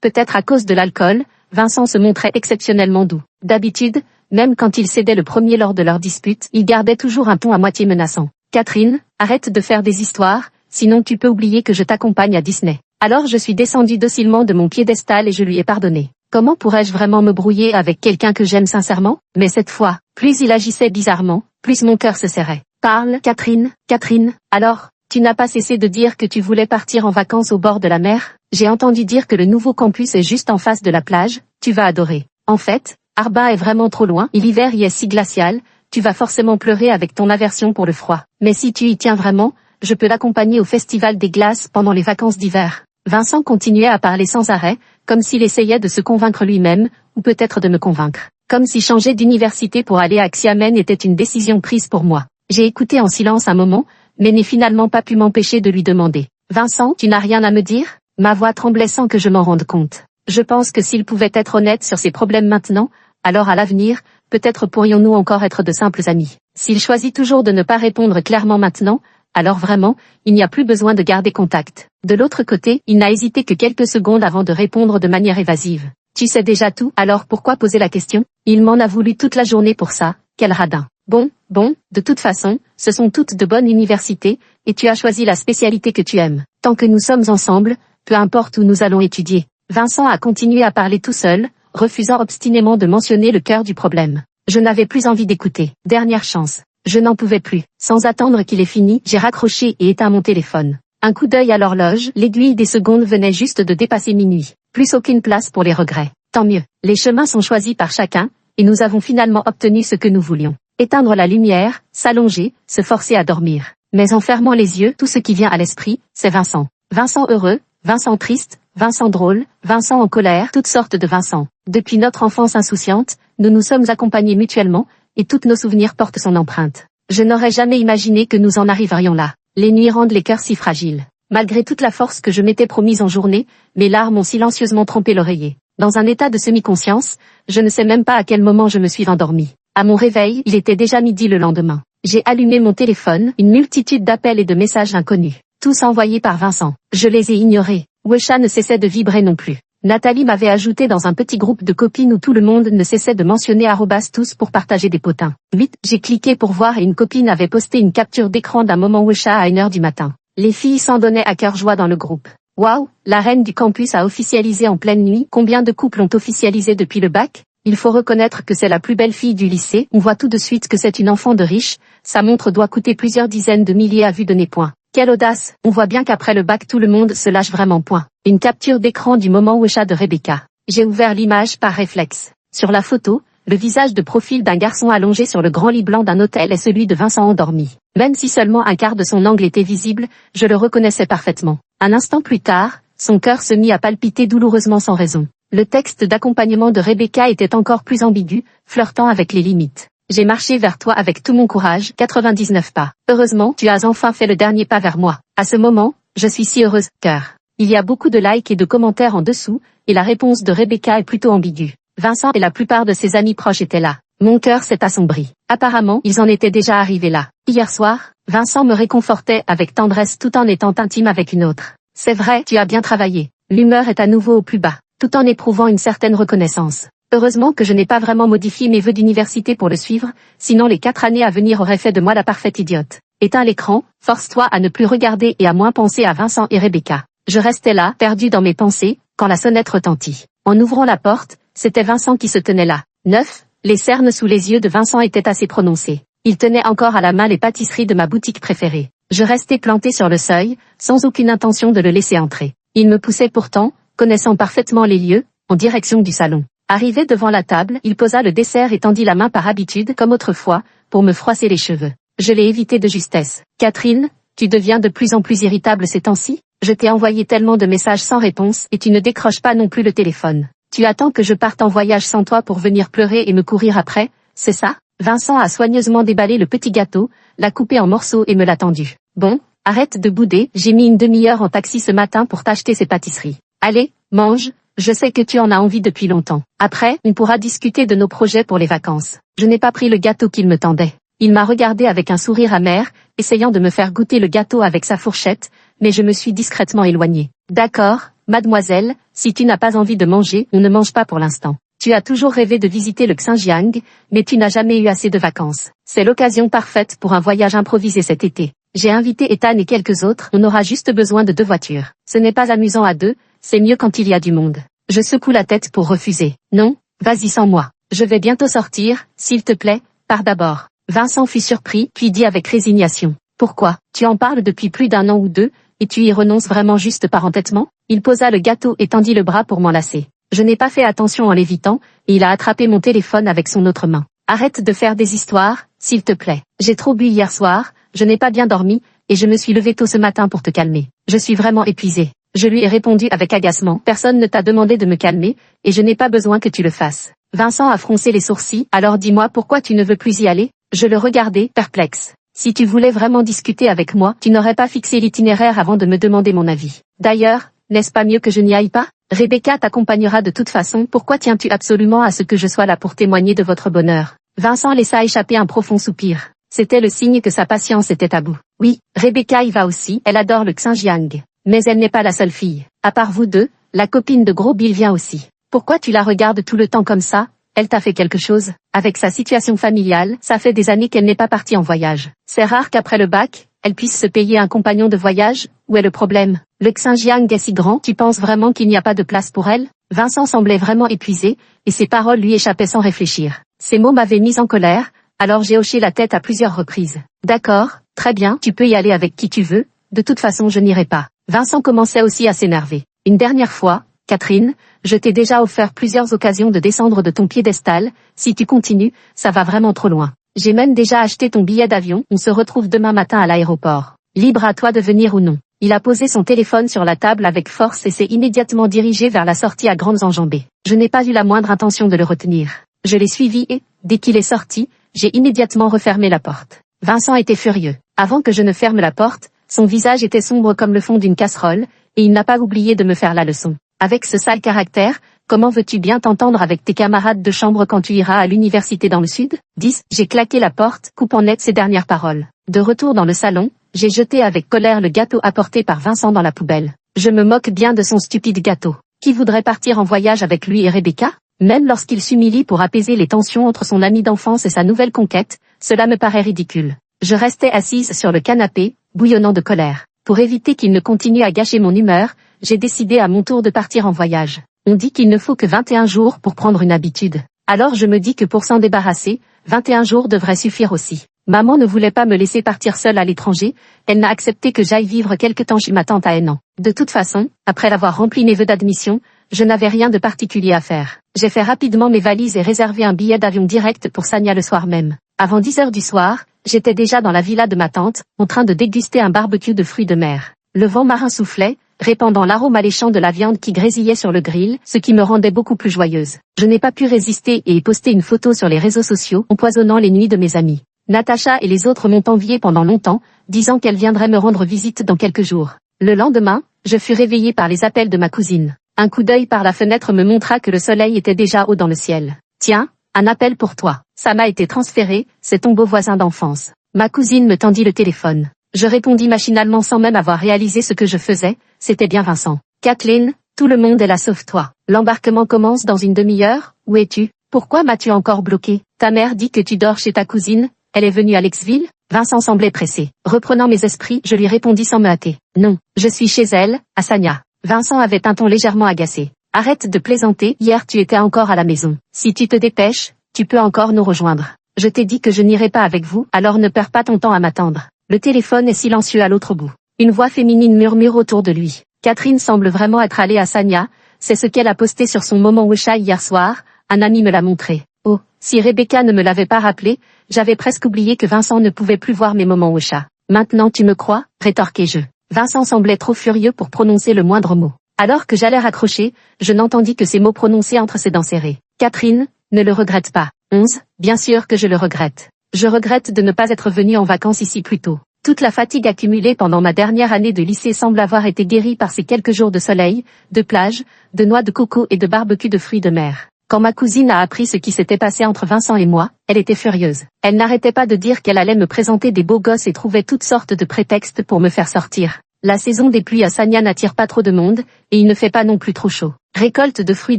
Peut-être à cause de l'alcool, Vincent se montrait exceptionnellement doux. D'habitude, même quand il cédait le premier lors de leur dispute, il gardait toujours un ton à moitié menaçant. « Catherine, arrête de faire des histoires, sinon tu peux oublier que je t'accompagne à Disney. » Alors je suis descendue docilement de mon piédestal et je lui ai pardonné. Comment pourrais-je vraiment me brouiller avec quelqu'un que j'aime sincèrement? Mais cette fois, plus il agissait bizarrement, plus mon cœur se serrait. « Parle, Catherine, Catherine, alors, tu n'as pas cessé de dire que tu voulais partir en vacances au bord de la mer? J'ai entendu dire que le nouveau campus est juste en face de la plage, tu vas adorer. En fait, Arba est vraiment trop loin et l'hiver y est si glacial, tu vas forcément pleurer avec ton aversion pour le froid. Mais si tu y tiens vraiment, je peux l'accompagner au festival des glaces pendant les vacances d'hiver. » Vincent continuait à parler sans arrêt, comme s'il essayait de se convaincre lui-même, ou peut-être de me convaincre. Comme si changer d'université pour aller à Xiamen était une décision prise pour moi. J'ai écouté en silence un moment, mais n'ai finalement pas pu m'empêcher de lui demander. « Vincent, tu n'as rien à me dire ?» Ma voix tremblait sans que je m'en rende compte. Je pense que s'il pouvait être honnête sur ses problèmes maintenant, alors à l'avenir, peut-être pourrions-nous encore être de simples amis. S'il choisit toujours de ne pas répondre clairement maintenant, alors vraiment, il n'y a plus besoin de garder contact. De l'autre côté, il n'a hésité que quelques secondes avant de répondre de manière évasive. « Tu sais déjà tout, alors pourquoi poser la question? Il m'en a voulu toute la journée pour ça, quel radin. Bon, de toute façon, ce sont toutes de bonnes universités, et tu as choisi la spécialité que tu aimes. Tant que nous sommes ensemble, peu importe où nous allons étudier. » Vincent a continué à parler tout seul, refusant obstinément de mentionner le cœur du problème. Je n'avais plus envie d'écouter. Dernière chance. Je n'en pouvais plus. Sans attendre qu'il ait fini, j'ai raccroché et éteint mon téléphone. Un coup d'œil à l'horloge, l'aiguille des secondes venait juste de dépasser minuit. Plus aucune place pour les regrets. Tant mieux. Les chemins sont choisis par chacun, et nous avons finalement obtenu ce que nous voulions. Éteindre la lumière, s'allonger, se forcer à dormir. Mais en fermant les yeux, tout ce qui vient à l'esprit, c'est Vincent. Vincent heureux, Vincent triste, Vincent drôle, Vincent en colère, toutes sortes de Vincent. Depuis notre enfance insouciante, nous nous sommes accompagnés mutuellement, et tous nos souvenirs portent son empreinte. Je n'aurais jamais imaginé que nous en arriverions là. Les nuits rendent les cœurs si fragiles. Malgré toute la force que je m'étais promise en journée, mes larmes ont silencieusement trompé l'oreiller. Dans un état de semi-conscience, je ne sais même pas à quel moment je me suis endormie. À mon réveil, il était déjà midi le lendemain. J'ai allumé mon téléphone, une multitude d'appels et de messages inconnus. Tous envoyés par Vincent. Je les ai ignorés. Wecha ne cessait de vibrer non plus. Nathalie m'avait ajouté dans un petit groupe de copines où tout le monde ne cessait de mentionner @tous pour partager des potins. 8. J'ai cliqué pour voir et une copine avait posté une capture d'écran d'un moment Wecha à 1h du matin. Les filles s'en donnaient à cœur joie dans le groupe. Waouh, la reine du campus a officialisé en pleine nuit. Combien de couples ont officialisé depuis le bac? Il faut reconnaître que c'est la plus belle fille du lycée. On voit tout de suite que c'est une enfant de riche. Sa montre doit coûter plusieurs dizaines de milliers à vue de nez point. Quelle audace! On voit bien qu'après le bac tout le monde se lâche vraiment point. Une capture d'écran du moment au chat de Rebecca. J'ai ouvert l'image par réflexe. Sur la photo, le visage de profil d'un garçon allongé sur le grand lit blanc d'un hôtel est celui de Vincent endormi. Même si seulement un quart de son angle était visible, je le reconnaissais parfaitement. Un instant plus tard, son cœur se mit à palpiter douloureusement sans raison. Le texte d'accompagnement de Rebecca était encore plus ambigu, flirtant avec les limites. J'ai marché vers toi avec tout mon courage, 99 pas. Heureusement, tu as enfin fait le dernier pas vers moi. À ce moment, je suis si heureuse, cœur. Il y a beaucoup de likes et de commentaires en dessous, et la réponse de Rebecca est plutôt ambiguë. Vincent et la plupart de ses amis proches étaient là. Mon cœur s'est assombri. Apparemment, ils en étaient déjà arrivés là. Hier soir, Vincent me réconfortait avec tendresse tout en étant intime avec une autre. C'est vrai, tu as bien travaillé. L'humeur est à nouveau au plus bas, tout en éprouvant une certaine reconnaissance. Heureusement que je n'ai pas vraiment modifié mes vœux d'université pour le suivre, sinon les 4 années à venir auraient fait de moi la parfaite idiote. Éteins l'écran, force-toi à ne plus regarder et à moins penser à Vincent et Rebecca. Je restais là, perdu dans mes pensées, quand la sonnette retentit. En ouvrant la porte, c'était Vincent qui se tenait là. 9. Les cernes sous les yeux de Vincent étaient assez prononcées. Il tenait encore à la main les pâtisseries de ma boutique préférée. Je restais planté sur le seuil, sans aucune intention de le laisser entrer. Il me poussait pourtant, connaissant parfaitement les lieux, en direction du salon. Arrivé devant la table, il posa le dessert et tendit la main par habitude, comme autrefois, pour me froisser les cheveux. Je l'ai évité de justesse. Catherine, tu deviens de plus en plus irritable ces temps-ci? Je t'ai envoyé tellement de messages sans réponse et tu ne décroches pas non plus le téléphone. Tu attends que je parte en voyage sans toi pour venir pleurer et me courir après, c'est ça? Vincent a soigneusement déballé le petit gâteau, l'a coupé en morceaux et me l'a tendu. Bon, arrête de bouder, j'ai mis une demi-heure en taxi ce matin pour t'acheter ces pâtisseries. Allez, mange, je sais que tu en as envie depuis longtemps. Après, on pourra discuter de nos projets pour les vacances. Je n'ai pas pris le gâteau qu'il me tendait. Il m'a regardé avec un sourire amer, essayant de me faire goûter le gâteau avec sa fourchette, mais je me suis discrètement éloignée. D'accord, mademoiselle, si tu n'as pas envie de manger, on ne mange pas pour l'instant. Tu as toujours rêvé de visiter le Xinjiang, mais tu n'as jamais eu assez de vacances. C'est l'occasion parfaite pour un voyage improvisé cet été. J'ai invité Ethan et quelques autres, on aura juste besoin de 2 voitures. Ce n'est pas amusant à 2, c'est mieux quand il y a du monde. Je secoue la tête pour refuser. Non, vas-y sans moi. Je vais bientôt sortir, s'il te plaît, pars d'abord. Vincent fut surpris, puis dit avec résignation. Pourquoi? Tu en parles depuis plus d'1 an ou 2, et tu y renonces vraiment juste par entêtement? Il posa le gâteau et tendit le bras pour m'enlacer. Je n'ai pas fait attention en l'évitant, et il a attrapé mon téléphone avec son autre main. Arrête de faire des histoires, s'il te plaît. J'ai trop bu hier soir, je n'ai pas bien dormi, et je me suis levé tôt ce matin pour te calmer. Je suis vraiment épuisée. Je lui ai répondu avec agacement. Personne ne t'a demandé de me calmer, et je n'ai pas besoin que tu le fasses. Vincent a froncé les sourcils. Alors dis-moi pourquoi tu ne veux plus y aller? Je le regardais, perplexe. Si tu voulais vraiment discuter avec moi, tu n'aurais pas fixé l'itinéraire avant de me demander mon avis. D'ailleurs, n'est-ce pas mieux que je n'y aille pas? Rebecca t'accompagnera de toute façon. Pourquoi tiens-tu absolument à ce que je sois là pour témoigner de votre bonheur? Vincent laissa échapper un profond soupir. C'était le signe que sa patience était à bout. Oui, Rebecca y va aussi, elle adore le Xinjiang. Mais elle n'est pas la seule fille. À part vous deux, la copine de Gros Bill vient aussi. Pourquoi tu la regardes tout le temps comme ça? Elle t'a fait quelque chose? Avec sa situation familiale, ça fait des années qu'elle n'est pas partie en voyage. C'est rare qu'après le bac, elle puisse se payer un compagnon de voyage. Où est le problème? Le Xinjiang est si grand, tu penses vraiment qu'il n'y a pas de place pour elle? Vincent semblait vraiment épuisé, et ses paroles lui échappaient sans réfléchir. Ces mots m'avaient mise en colère, alors j'ai hoché la tête à plusieurs reprises. D'accord, très bien, tu peux y aller avec qui tu veux, de toute façon je n'irai pas. Vincent commençait aussi à s'énerver. Une dernière fois, Catherine, je t'ai déjà offert plusieurs occasions de descendre de ton piédestal, si tu continues, ça va vraiment trop loin. J'ai même déjà acheté ton billet d'avion, on se retrouve demain matin à l'aéroport. Libre à toi de venir ou non. Il a posé son téléphone sur la table avec force et s'est immédiatement dirigé vers la sortie à grandes enjambées. Je n'ai pas eu la moindre intention de le retenir. Je l'ai suivi et, dès qu'il est sorti, j'ai immédiatement refermé la porte. Vincent était furieux. Avant que je ne ferme la porte, son visage était sombre comme le fond d'une casserole, et il n'a pas oublié de me faire la leçon. Avec ce sale caractère, comment veux-tu bien t'entendre avec tes camarades de chambre quand tu iras à l'université dans le sud? 10. J'ai claqué la porte, coupant net ces dernières paroles. De retour dans le salon, j'ai jeté avec colère le gâteau apporté par Vincent dans la poubelle. Je me moque bien de son stupide gâteau. Qui voudrait partir en voyage avec lui et Rebecca? Même lorsqu'il s'humilie pour apaiser les tensions entre son ami d'enfance et sa nouvelle conquête, cela me paraît ridicule. Je restais assise sur le canapé, bouillonnant de colère. Pour éviter qu'il ne continue à gâcher mon humeur, j'ai décidé à mon tour de partir en voyage. On dit qu'il ne faut que 21 jours pour prendre une habitude. Alors je me dis que pour s'en débarrasser, 21 jours devraient suffire aussi. Maman ne voulait pas me laisser partir seule à l'étranger, elle n'a accepté que j'aille vivre quelque temps chez ma tante à Henan. De toute façon, après avoir rempli mes vœux d'admission, je n'avais rien de particulier à faire. J'ai fait rapidement mes valises et réservé un billet d'avion direct pour Sanya le soir même. Avant 10 heures du soir, j'étais déjà dans la villa de ma tante, en train de déguster un barbecue de fruits de mer. Le vent marin soufflait, répandant l'arôme alléchant de la viande qui grésillait sur le grill, ce qui me rendait beaucoup plus joyeuse. Je n'ai pas pu résister et ai posté une photo sur les réseaux sociaux, empoisonnant les nuits de mes amis. Natacha et les autres m'ont enviée pendant longtemps, disant qu'elle viendrait me rendre visite dans quelques jours. Le lendemain, je fus réveillée par les appels de ma cousine. Un coup d'œil par la fenêtre me montra que le soleil était déjà haut dans le ciel. « Tiens, un appel pour toi. Ça m'a été transféré, c'est ton beau voisin d'enfance. » Ma cousine me tendit le téléphone. Je répondis machinalement sans même avoir réalisé ce que je faisais, c'était bien Vincent. « Kathleen, tout le monde est là sauf toi. L'embarquement commence dans une demi-heure, où es-tu? Pourquoi m'as-tu encore bloqué? Ta mère dit que tu dors chez ta cousine, elle est venue à Lexville ?» Vincent semblait pressé. Reprenant mes esprits, je lui répondis sans me hâter. « Non, je suis chez elle, à Sanya. » Vincent avait un ton légèrement agacé. « Arrête de plaisanter, hier tu étais encore à la maison. Si tu te dépêches, tu peux encore nous rejoindre. Je t'ai dit que je n'irai pas avec vous, alors ne perds pas ton temps à m'attendre. » Le téléphone est silencieux à l'autre bout. Une voix féminine murmure autour de lui. Catherine semble vraiment être allée à Sanya, c'est ce qu'elle a posté sur son moment Wesha hier soir, un ami me l'a montré. Oh, si Rebecca ne me l'avait pas rappelé, j'avais presque oublié que Vincent ne pouvait plus voir mes moments Wesha. Maintenant tu me crois, rétorquai-je. Vincent semblait trop furieux pour prononcer le moindre mot. Alors que j'allais raccrocher, je n'entendis que ces mots prononcés entre ses dents serrées. Catherine, ne le regrette pas. 11. Bien sûr que je le regrette. Je regrette de ne pas être venue en vacances ici plus tôt. Toute la fatigue accumulée pendant ma dernière année de lycée semble avoir été guérie par ces quelques jours de soleil, de plage, de noix de coco et de barbecue de fruits de mer. Quand ma cousine a appris ce qui s'était passé entre Vincent et moi, elle était furieuse. Elle n'arrêtait pas de dire qu'elle allait me présenter des beaux gosses et trouvait toutes sortes de prétextes pour me faire sortir. La saison des pluies à Sanya n'attire pas trop de monde, et il ne fait pas non plus trop chaud. Récolte de fruits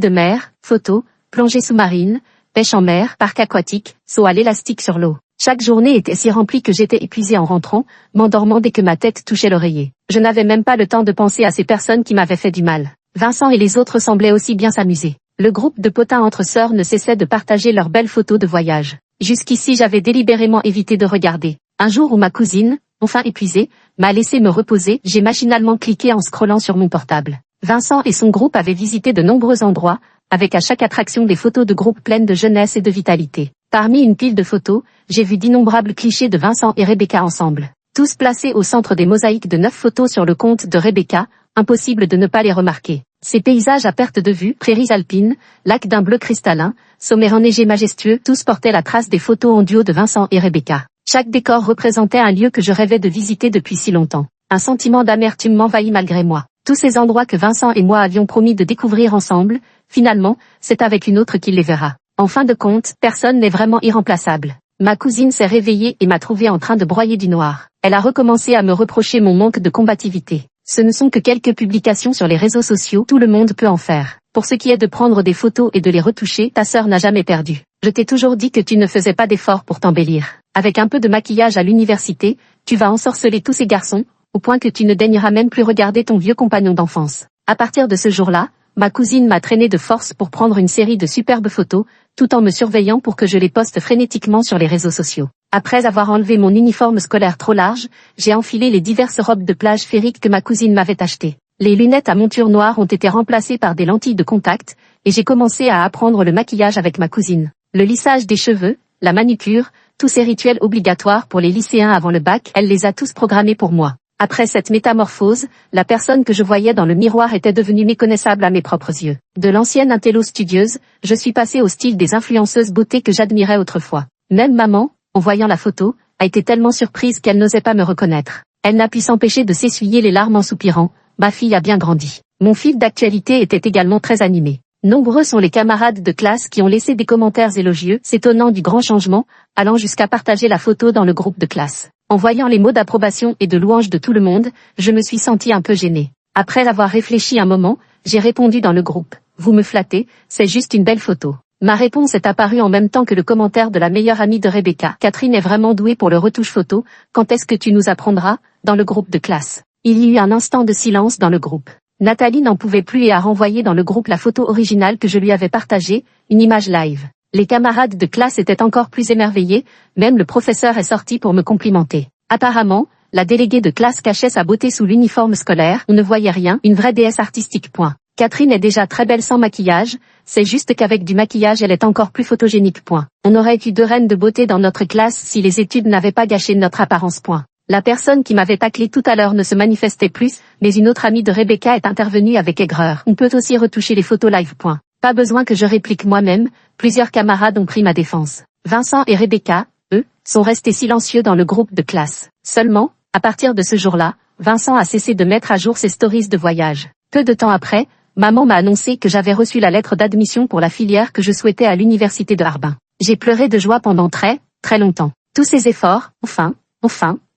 de mer, photos, plongée sous-marine, pêche en mer, parc aquatique, saut à l'élastique sur l'eau. Chaque journée était si remplie que j'étais épuisée en rentrant, m'endormant dès que ma tête touchait l'oreiller. Je n'avais même pas le temps de penser à ces personnes qui m'avaient fait du mal. Vincent et les autres semblaient aussi bien s'amuser. Le groupe de potins entre sœurs ne cessait de partager leurs belles photos de voyage. Jusqu'ici j'avais délibérément évité de regarder. Un jour où ma cousine, enfin épuisée, m'a laissé me reposer, j'ai machinalement cliqué en scrollant sur mon portable. Vincent et son groupe avaient visité de nombreux endroits, avec à chaque attraction des photos de groupe pleines de jeunesse et de vitalité. Parmi une pile de photos, j'ai vu d'innombrables clichés de Vincent et Rebecca ensemble. Tous placés au centre des mosaïques de 9 photos sur le compte de Rebecca, impossible de ne pas les remarquer. Ces paysages à perte de vue, prairies alpines, lacs d'un bleu cristallin, sommets enneigés majestueux, tous portaient la trace des photos en duo de Vincent et Rebecca. Chaque décor représentait un lieu que je rêvais de visiter depuis si longtemps. Un sentiment d'amertume m'envahit malgré moi. Tous ces endroits que Vincent et moi avions promis de découvrir ensemble, finalement, c'est avec une autre qu'il les verra. En fin de compte, personne n'est vraiment irremplaçable. Ma cousine s'est réveillée et m'a trouvé en train de broyer du noir. Elle a recommencé à me reprocher mon manque de combativité. Ce ne sont que quelques publications sur les réseaux sociaux, tout le monde peut en faire. Pour ce qui est de prendre des photos et de les retoucher, ta sœur n'a jamais perdu. Je t'ai toujours dit que tu ne faisais pas d'efforts pour t'embellir. Avec un peu de maquillage à l'université, tu vas ensorceler tous ces garçons, au point que tu ne daigneras même plus regarder ton vieux compagnon d'enfance. À partir de ce jour-là, ma cousine m'a traîné de force pour prendre une série de superbes photos, tout en me surveillant pour que je les poste frénétiquement sur les réseaux sociaux. Après avoir enlevé mon uniforme scolaire trop large, j'ai enfilé les diverses robes de plage féeriques que ma cousine m'avait achetées. Les lunettes à monture noire ont été remplacées par des lentilles de contact, et j'ai commencé à apprendre le maquillage avec ma cousine. Le lissage des cheveux, la manucure, tous ces rituels obligatoires pour les lycéens avant le bac, elle les a tous programmés pour moi. Après cette métamorphose, la personne que je voyais dans le miroir était devenue méconnaissable à mes propres yeux. De l'ancienne intello studieuse, je suis passée au style des influenceuses beauté que j'admirais autrefois. Même maman, en voyant la photo, a été tellement surprise qu'elle n'osait pas me reconnaître. Elle n'a pu s'empêcher de s'essuyer les larmes en soupirant. Ma fille a bien grandi. Mon fil d'actualité était également très animé. Nombreux sont les camarades de classe qui ont laissé des commentaires élogieux, s'étonnant du grand changement, allant jusqu'à partager la photo dans le groupe de classe. En voyant les mots d'approbation et de louange de tout le monde, je me suis sentie un peu gênée. Après avoir réfléchi un moment, j'ai répondu dans le groupe. Vous me flattez, c'est juste une belle photo. Ma réponse est apparue en même temps que le commentaire de la meilleure amie de Rebecca. Catherine est vraiment douée pour le retouche photo, quand est-ce que tu nous apprendras, dans le groupe de classe. Il y eut un instant de silence dans le groupe. Nathalie n'en pouvait plus et a renvoyé dans le groupe la photo originale que je lui avais partagée, une image live. Les camarades de classe étaient encore plus émerveillés, même le professeur est sorti pour me complimenter. Apparemment, la déléguée de classe cachait sa beauté sous l'uniforme scolaire, on ne voyait rien, une vraie déesse artistique. Catherine est déjà très belle sans maquillage, c'est juste qu'avec du maquillage elle est encore plus photogénique. On aurait eu 2 reines de beauté dans notre classe si les études n'avaient pas gâché notre apparence. La personne qui m'avait taclé tout à l'heure ne se manifestait plus, mais une autre amie de Rebecca est intervenue avec aigreur. On peut aussi retoucher les photos live. Pas besoin que je réplique moi-même, plusieurs camarades ont pris ma défense. Vincent et Rebecca, eux, sont restés silencieux dans le groupe de classe. Seulement, à partir de ce jour-là, Vincent a cessé de mettre à jour ses stories de voyage. Peu de temps après, maman m'a annoncé que j'avais reçu la lettre d'admission pour la filière que je souhaitais à l'université de Harbin. J'ai pleuré de joie pendant très longtemps. Tous ces efforts, enfin,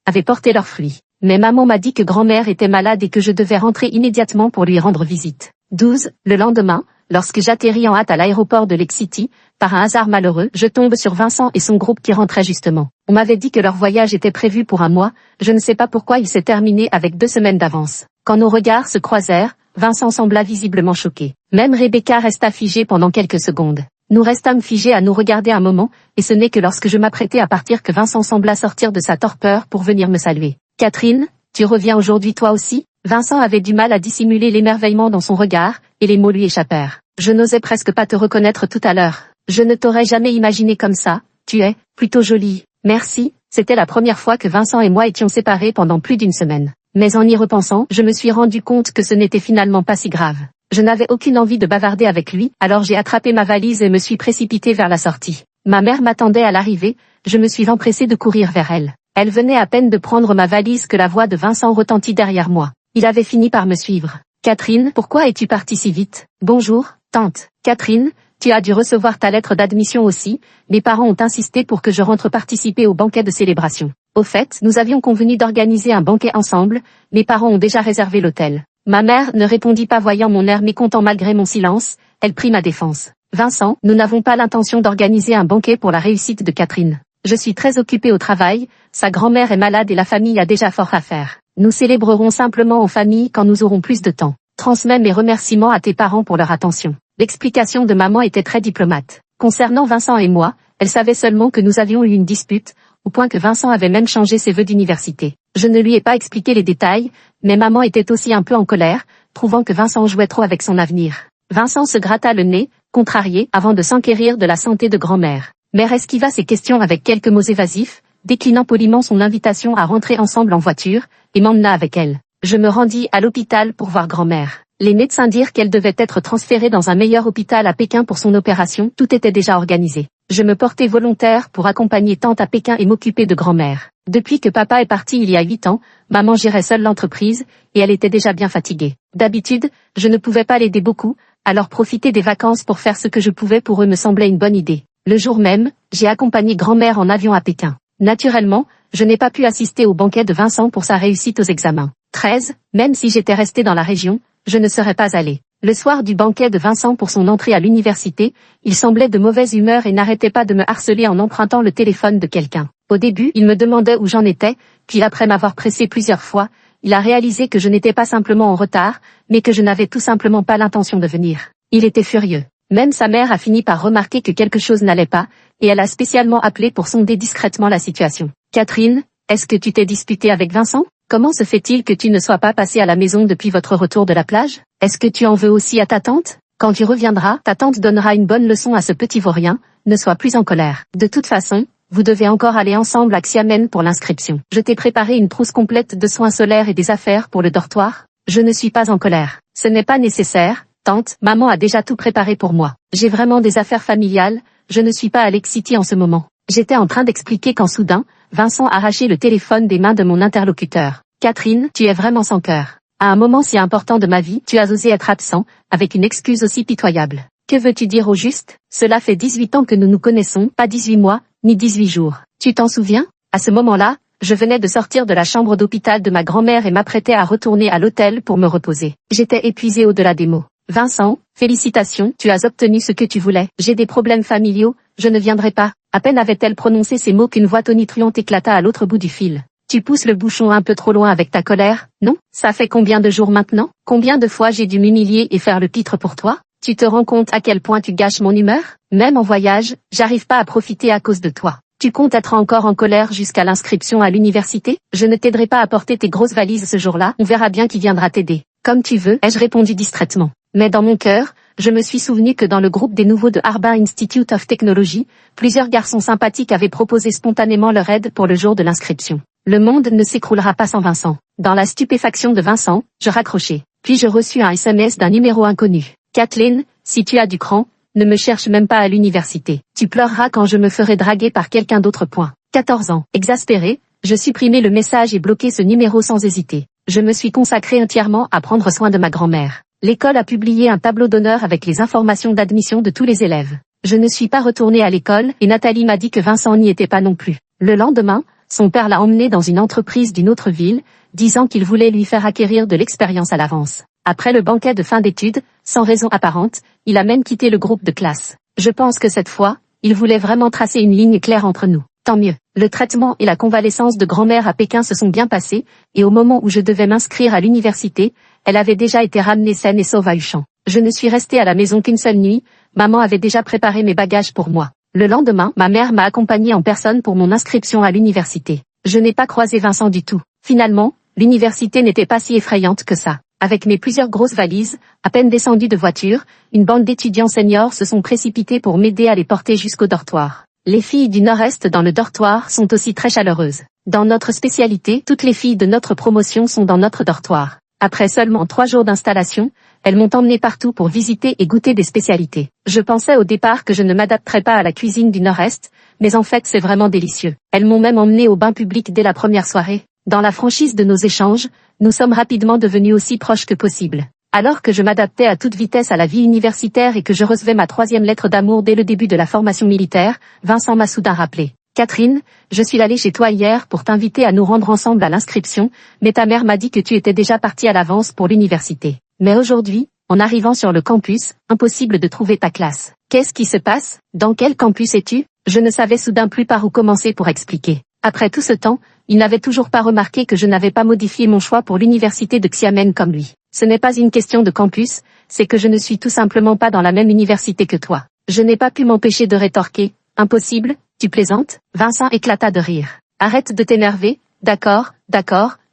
avaient porté leurs fruits. Mais maman m'a dit que grand-mère était malade et que je devais rentrer immédiatement pour lui rendre visite. 12. Le lendemain, lorsque j'atterris en hâte à l'aéroport de Lake City, par un hasard malheureux, je tombe sur Vincent et son groupe qui rentraient justement. On m'avait dit que leur voyage était prévu pour 1 mois, je ne sais pas pourquoi il s'est terminé avec 2 semaines d'avance. Quand nos regards se croisèrent, Vincent sembla visiblement choqué. Même Rebecca resta figée pendant quelques secondes. Nous restâmes figés à nous regarder un moment, et ce n'est que lorsque je m'apprêtais à partir que Vincent sembla sortir de sa torpeur pour venir me saluer. « Catherine, tu reviens aujourd'hui toi aussi ?» Vincent avait du mal à dissimuler l'émerveillement dans son regard, et les mots lui échappèrent. « Je n'osais presque pas te reconnaître tout à l'heure. Je ne t'aurais jamais imaginé comme ça, tu es plutôt jolie. Merci ». C'était la première fois que Vincent et moi étions séparés pendant plus d'1 semaine. Mais en y repensant, je me suis rendu compte que ce n'était finalement pas si grave. Je n'avais aucune envie de bavarder avec lui, alors j'ai attrapé ma valise et me suis précipité vers la sortie. Ma mère m'attendait à l'arrivée, je me suis empressé de courir vers elle. Elle venait à peine de prendre ma valise que la voix de Vincent retentit derrière moi. Il avait fini par me suivre. « Catherine, pourquoi es-tu partie si vite ?»« Bonjour, tante. Catherine, tu as dû recevoir ta lettre d'admission aussi, mes parents ont insisté pour que je rentre participer au banquet de célébration. Au fait, nous avions convenu d'organiser un banquet ensemble, mes parents ont déjà réservé l'hôtel. » Ma mère ne répondit pas voyant mon air mécontent malgré mon silence, elle prit ma défense. « Vincent, nous n'avons pas l'intention d'organiser un banquet pour la réussite de Catherine. Je suis très occupée au travail, sa grand-mère est malade et la famille a déjà fort à faire. Nous célébrerons simplement en famille quand nous aurons plus de temps. Transmets mes remerciements à tes parents pour leur attention. » L'explication de maman était très diplomate. Concernant Vincent et moi, elle savait seulement que nous avions eu une dispute, au point que Vincent avait même changé ses vœux d'université. Je ne lui ai pas expliqué les détails, mais maman était aussi un peu en colère, trouvant que Vincent jouait trop avec son avenir. Vincent se gratta le nez, contrarié, avant de s'enquérir de la santé de grand-mère. Mère esquiva ses questions avec quelques mots évasifs, déclinant poliment son invitation à rentrer ensemble en voiture, et m'emmena avec elle. Je me rendis à l'hôpital pour voir grand-mère. Les médecins dirent qu'elle devait être transférée dans un meilleur hôpital à Pékin pour son opération, tout était déjà organisé. Je me portais volontaire pour accompagner tante à Pékin et m'occuper de grand-mère. Depuis que papa est parti il y a 8 ans, maman gérait seule l'entreprise, et elle était déjà bien fatiguée. D'habitude, je ne pouvais pas l'aider beaucoup, alors profiter des vacances pour faire ce que je pouvais pour eux me semblait une bonne idée. Le jour même, j'ai accompagné grand-mère en avion à Pékin. Naturellement, je n'ai pas pu assister au banquet de Vincent pour sa réussite aux examens. 13, même si j'étais restée dans la région, je ne serais pas allée. Le soir du banquet de Vincent pour son entrée à l'université, il semblait de mauvaise humeur et n'arrêtait pas de me harceler en empruntant le téléphone de quelqu'un. Au début, il me demandait où j'en étais, puis après m'avoir pressé plusieurs fois, il a réalisé que je n'étais pas simplement en retard, mais que je n'avais tout simplement pas l'intention de venir. Il était furieux. Même sa mère a fini par remarquer que quelque chose n'allait pas, et elle a spécialement appelé pour sonder discrètement la situation. « Catherine, est-ce que tu t'es disputée avec Vincent ? Comment se fait-il que tu ne sois pas passée à la maison depuis votre retour de la plage ? Est-ce que tu en veux aussi à ta tante ? Quand tu reviendras, ta tante donnera une bonne leçon à ce petit vaurien, ne sois plus en colère. De toute façon, vous devez encore aller ensemble à Xiamen pour l'inscription. Je t'ai préparé une trousse complète de soins solaires et des affaires pour le dortoir. Je ne suis pas en colère. Ce n'est pas nécessaire, tante, maman a déjà tout préparé pour moi. J'ai vraiment des affaires familiales, je ne suis pas à Lake City en ce moment. J'étais en train d'expliquer quand soudain, Vincent arrachait le téléphone des mains de mon interlocuteur. Catherine, tu es vraiment sans cœur. À un moment si important de ma vie, tu as osé être absent, avec une excuse aussi pitoyable. Que veux-tu dire au juste ? Cela fait 18 ans que nous nous connaissons, pas 18 mois, ni 18 jours. Tu t'en souviens ? À ce moment-là, je venais de sortir de la chambre d'hôpital de ma grand-mère et m'apprêtais à retourner à l'hôtel pour me reposer. J'étais épuisée au-delà des mots. Vincent, félicitations, tu as obtenu ce que tu voulais. J'ai des problèmes familiaux, je ne viendrai pas. À peine avait-elle prononcé ces mots qu'une voix tonitruante éclata à l'autre bout du fil. Tu pousses le bouchon un peu trop loin avec ta colère, non ? Ça fait combien de jours maintenant ? Combien de fois j'ai dû m'humilier et faire le pitre pour toi ? Tu te rends compte à quel point tu gâches mon humeur? Même en voyage, j'arrive pas à profiter à cause de toi. Tu comptes être encore en colère jusqu'à l'inscription à l'université? Je ne t'aiderai pas à porter tes grosses valises ce jour-là, on verra bien qui viendra t'aider. Comme tu veux, ai-je répondu distraitement. Mais dans mon cœur, je me suis souvenu que dans le groupe des nouveaux de Harbin Institute of Technology, plusieurs garçons sympathiques avaient proposé spontanément leur aide pour le jour de l'inscription. Le monde ne s'écroulera pas sans Vincent. Dans la stupéfaction de Vincent, je raccrochai. Puis je reçus un SMS d'un numéro inconnu. Kathleen, si tu as du cran, ne me cherche même pas à l'université. Tu pleureras quand je me ferai draguer par quelqu'un d'autre. 14 ans. Exaspéré, je supprimai le message et bloquai ce numéro sans hésiter. Je me suis consacré entièrement à prendre soin de ma grand-mère. L'école a publié un tableau d'honneur avec les informations d'admission de tous les élèves. Je ne suis pas retournée à l'école et Nathalie m'a dit que Vincent n'y était pas non plus. Le lendemain, son père l'a emmené dans une entreprise d'une autre ville, disant qu'il voulait lui faire acquérir de l'expérience à l'avance. Après le banquet de fin d'études, sans raison apparente, il a même quitté le groupe de classe. Je pense que cette fois, il voulait vraiment tracer une ligne claire entre nous. Tant mieux. Le traitement et la convalescence de grand-mère à Pékin se sont bien passés, et au moment où je devais m'inscrire à l'université, elle avait déjà été ramenée saine et sauve à Uchan. Je ne suis restée à la maison qu'une seule nuit, maman avait déjà préparé mes bagages pour moi. Le lendemain, ma mère m'a accompagnée en personne pour mon inscription à l'université. Je n'ai pas croisé Vincent du tout. Finalement, l'université n'était pas si effrayante que ça. Avec mes plusieurs grosses valises, à peine descendues de voiture, une bande d'étudiants seniors se sont précipités pour m'aider à les porter jusqu'au dortoir. Les filles du Nord-Est dans le dortoir sont aussi très chaleureuses. Dans notre spécialité, toutes les filles de notre promotion sont dans notre dortoir. Après seulement 3 jours d'installation, elles m'ont emmené partout pour visiter et goûter des spécialités. Je pensais au départ que je ne m'adapterais pas à la cuisine du Nord-Est, mais en fait c'est vraiment délicieux. Elles m'ont même emmené au bain public dès la première soirée. Dans la franchise de nos échanges, nous sommes rapidement devenus aussi proches que possible. Alors que je m'adaptais à toute vitesse à la vie universitaire et que je recevais ma 3e lettre d'amour dès le début de la formation militaire, Vincent m'a soudain rappelé. Catherine, je suis allée chez toi hier pour t'inviter à nous rendre ensemble à l'inscription, mais ta mère m'a dit que tu étais déjà partie à l'avance pour l'université. Mais aujourd'hui, en arrivant sur le campus, impossible de trouver ta classe. Qu'est-ce qui se passe? Dans quel campus es-tu? Je ne savais soudain plus par où commencer pour expliquer. Après tout ce temps, il n'avait toujours pas remarqué que je n'avais pas modifié mon choix pour l'université de Xiamen comme lui. Ce n'est pas une question de campus, c'est que je ne suis tout simplement pas dans la même université que toi. Je n'ai pas pu m'empêcher de rétorquer. Impossible, tu plaisantes? Vincent éclata de rire. Arrête de t'énerver, d'accord,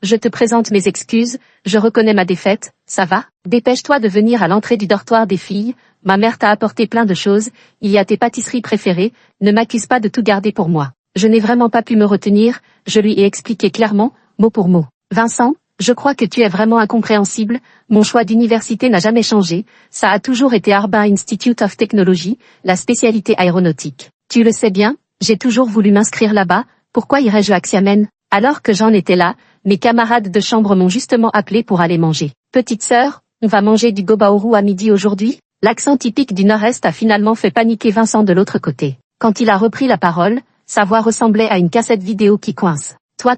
je te présente mes excuses, je reconnais ma défaite, ça va? Dépêche-toi de venir à l'entrée du dortoir des filles, ma mère t'a apporté plein de choses, il y a tes pâtisseries préférées, ne m'accuse pas de tout garder pour moi. Je n'ai vraiment pas pu me retenir, je lui ai expliqué clairement, mot pour mot. Vincent, je crois que tu es vraiment incompréhensible, mon choix d'université n'a jamais changé, ça a toujours été Harbin Institute of Technology, la spécialité aéronautique. Tu le sais bien, j'ai toujours voulu m'inscrire là-bas, pourquoi irais-je à Xiamen? Alors que j'en étais là, mes camarades de chambre m'ont justement appelé pour aller manger. Petite sœur, on va manger du gobaoru à midi aujourd'hui? L'accent typique du Nord-Est a finalement fait paniquer Vincent de l'autre côté. Quand il a repris la parole, sa voix ressemblait à une cassette vidéo qui coince. Toi,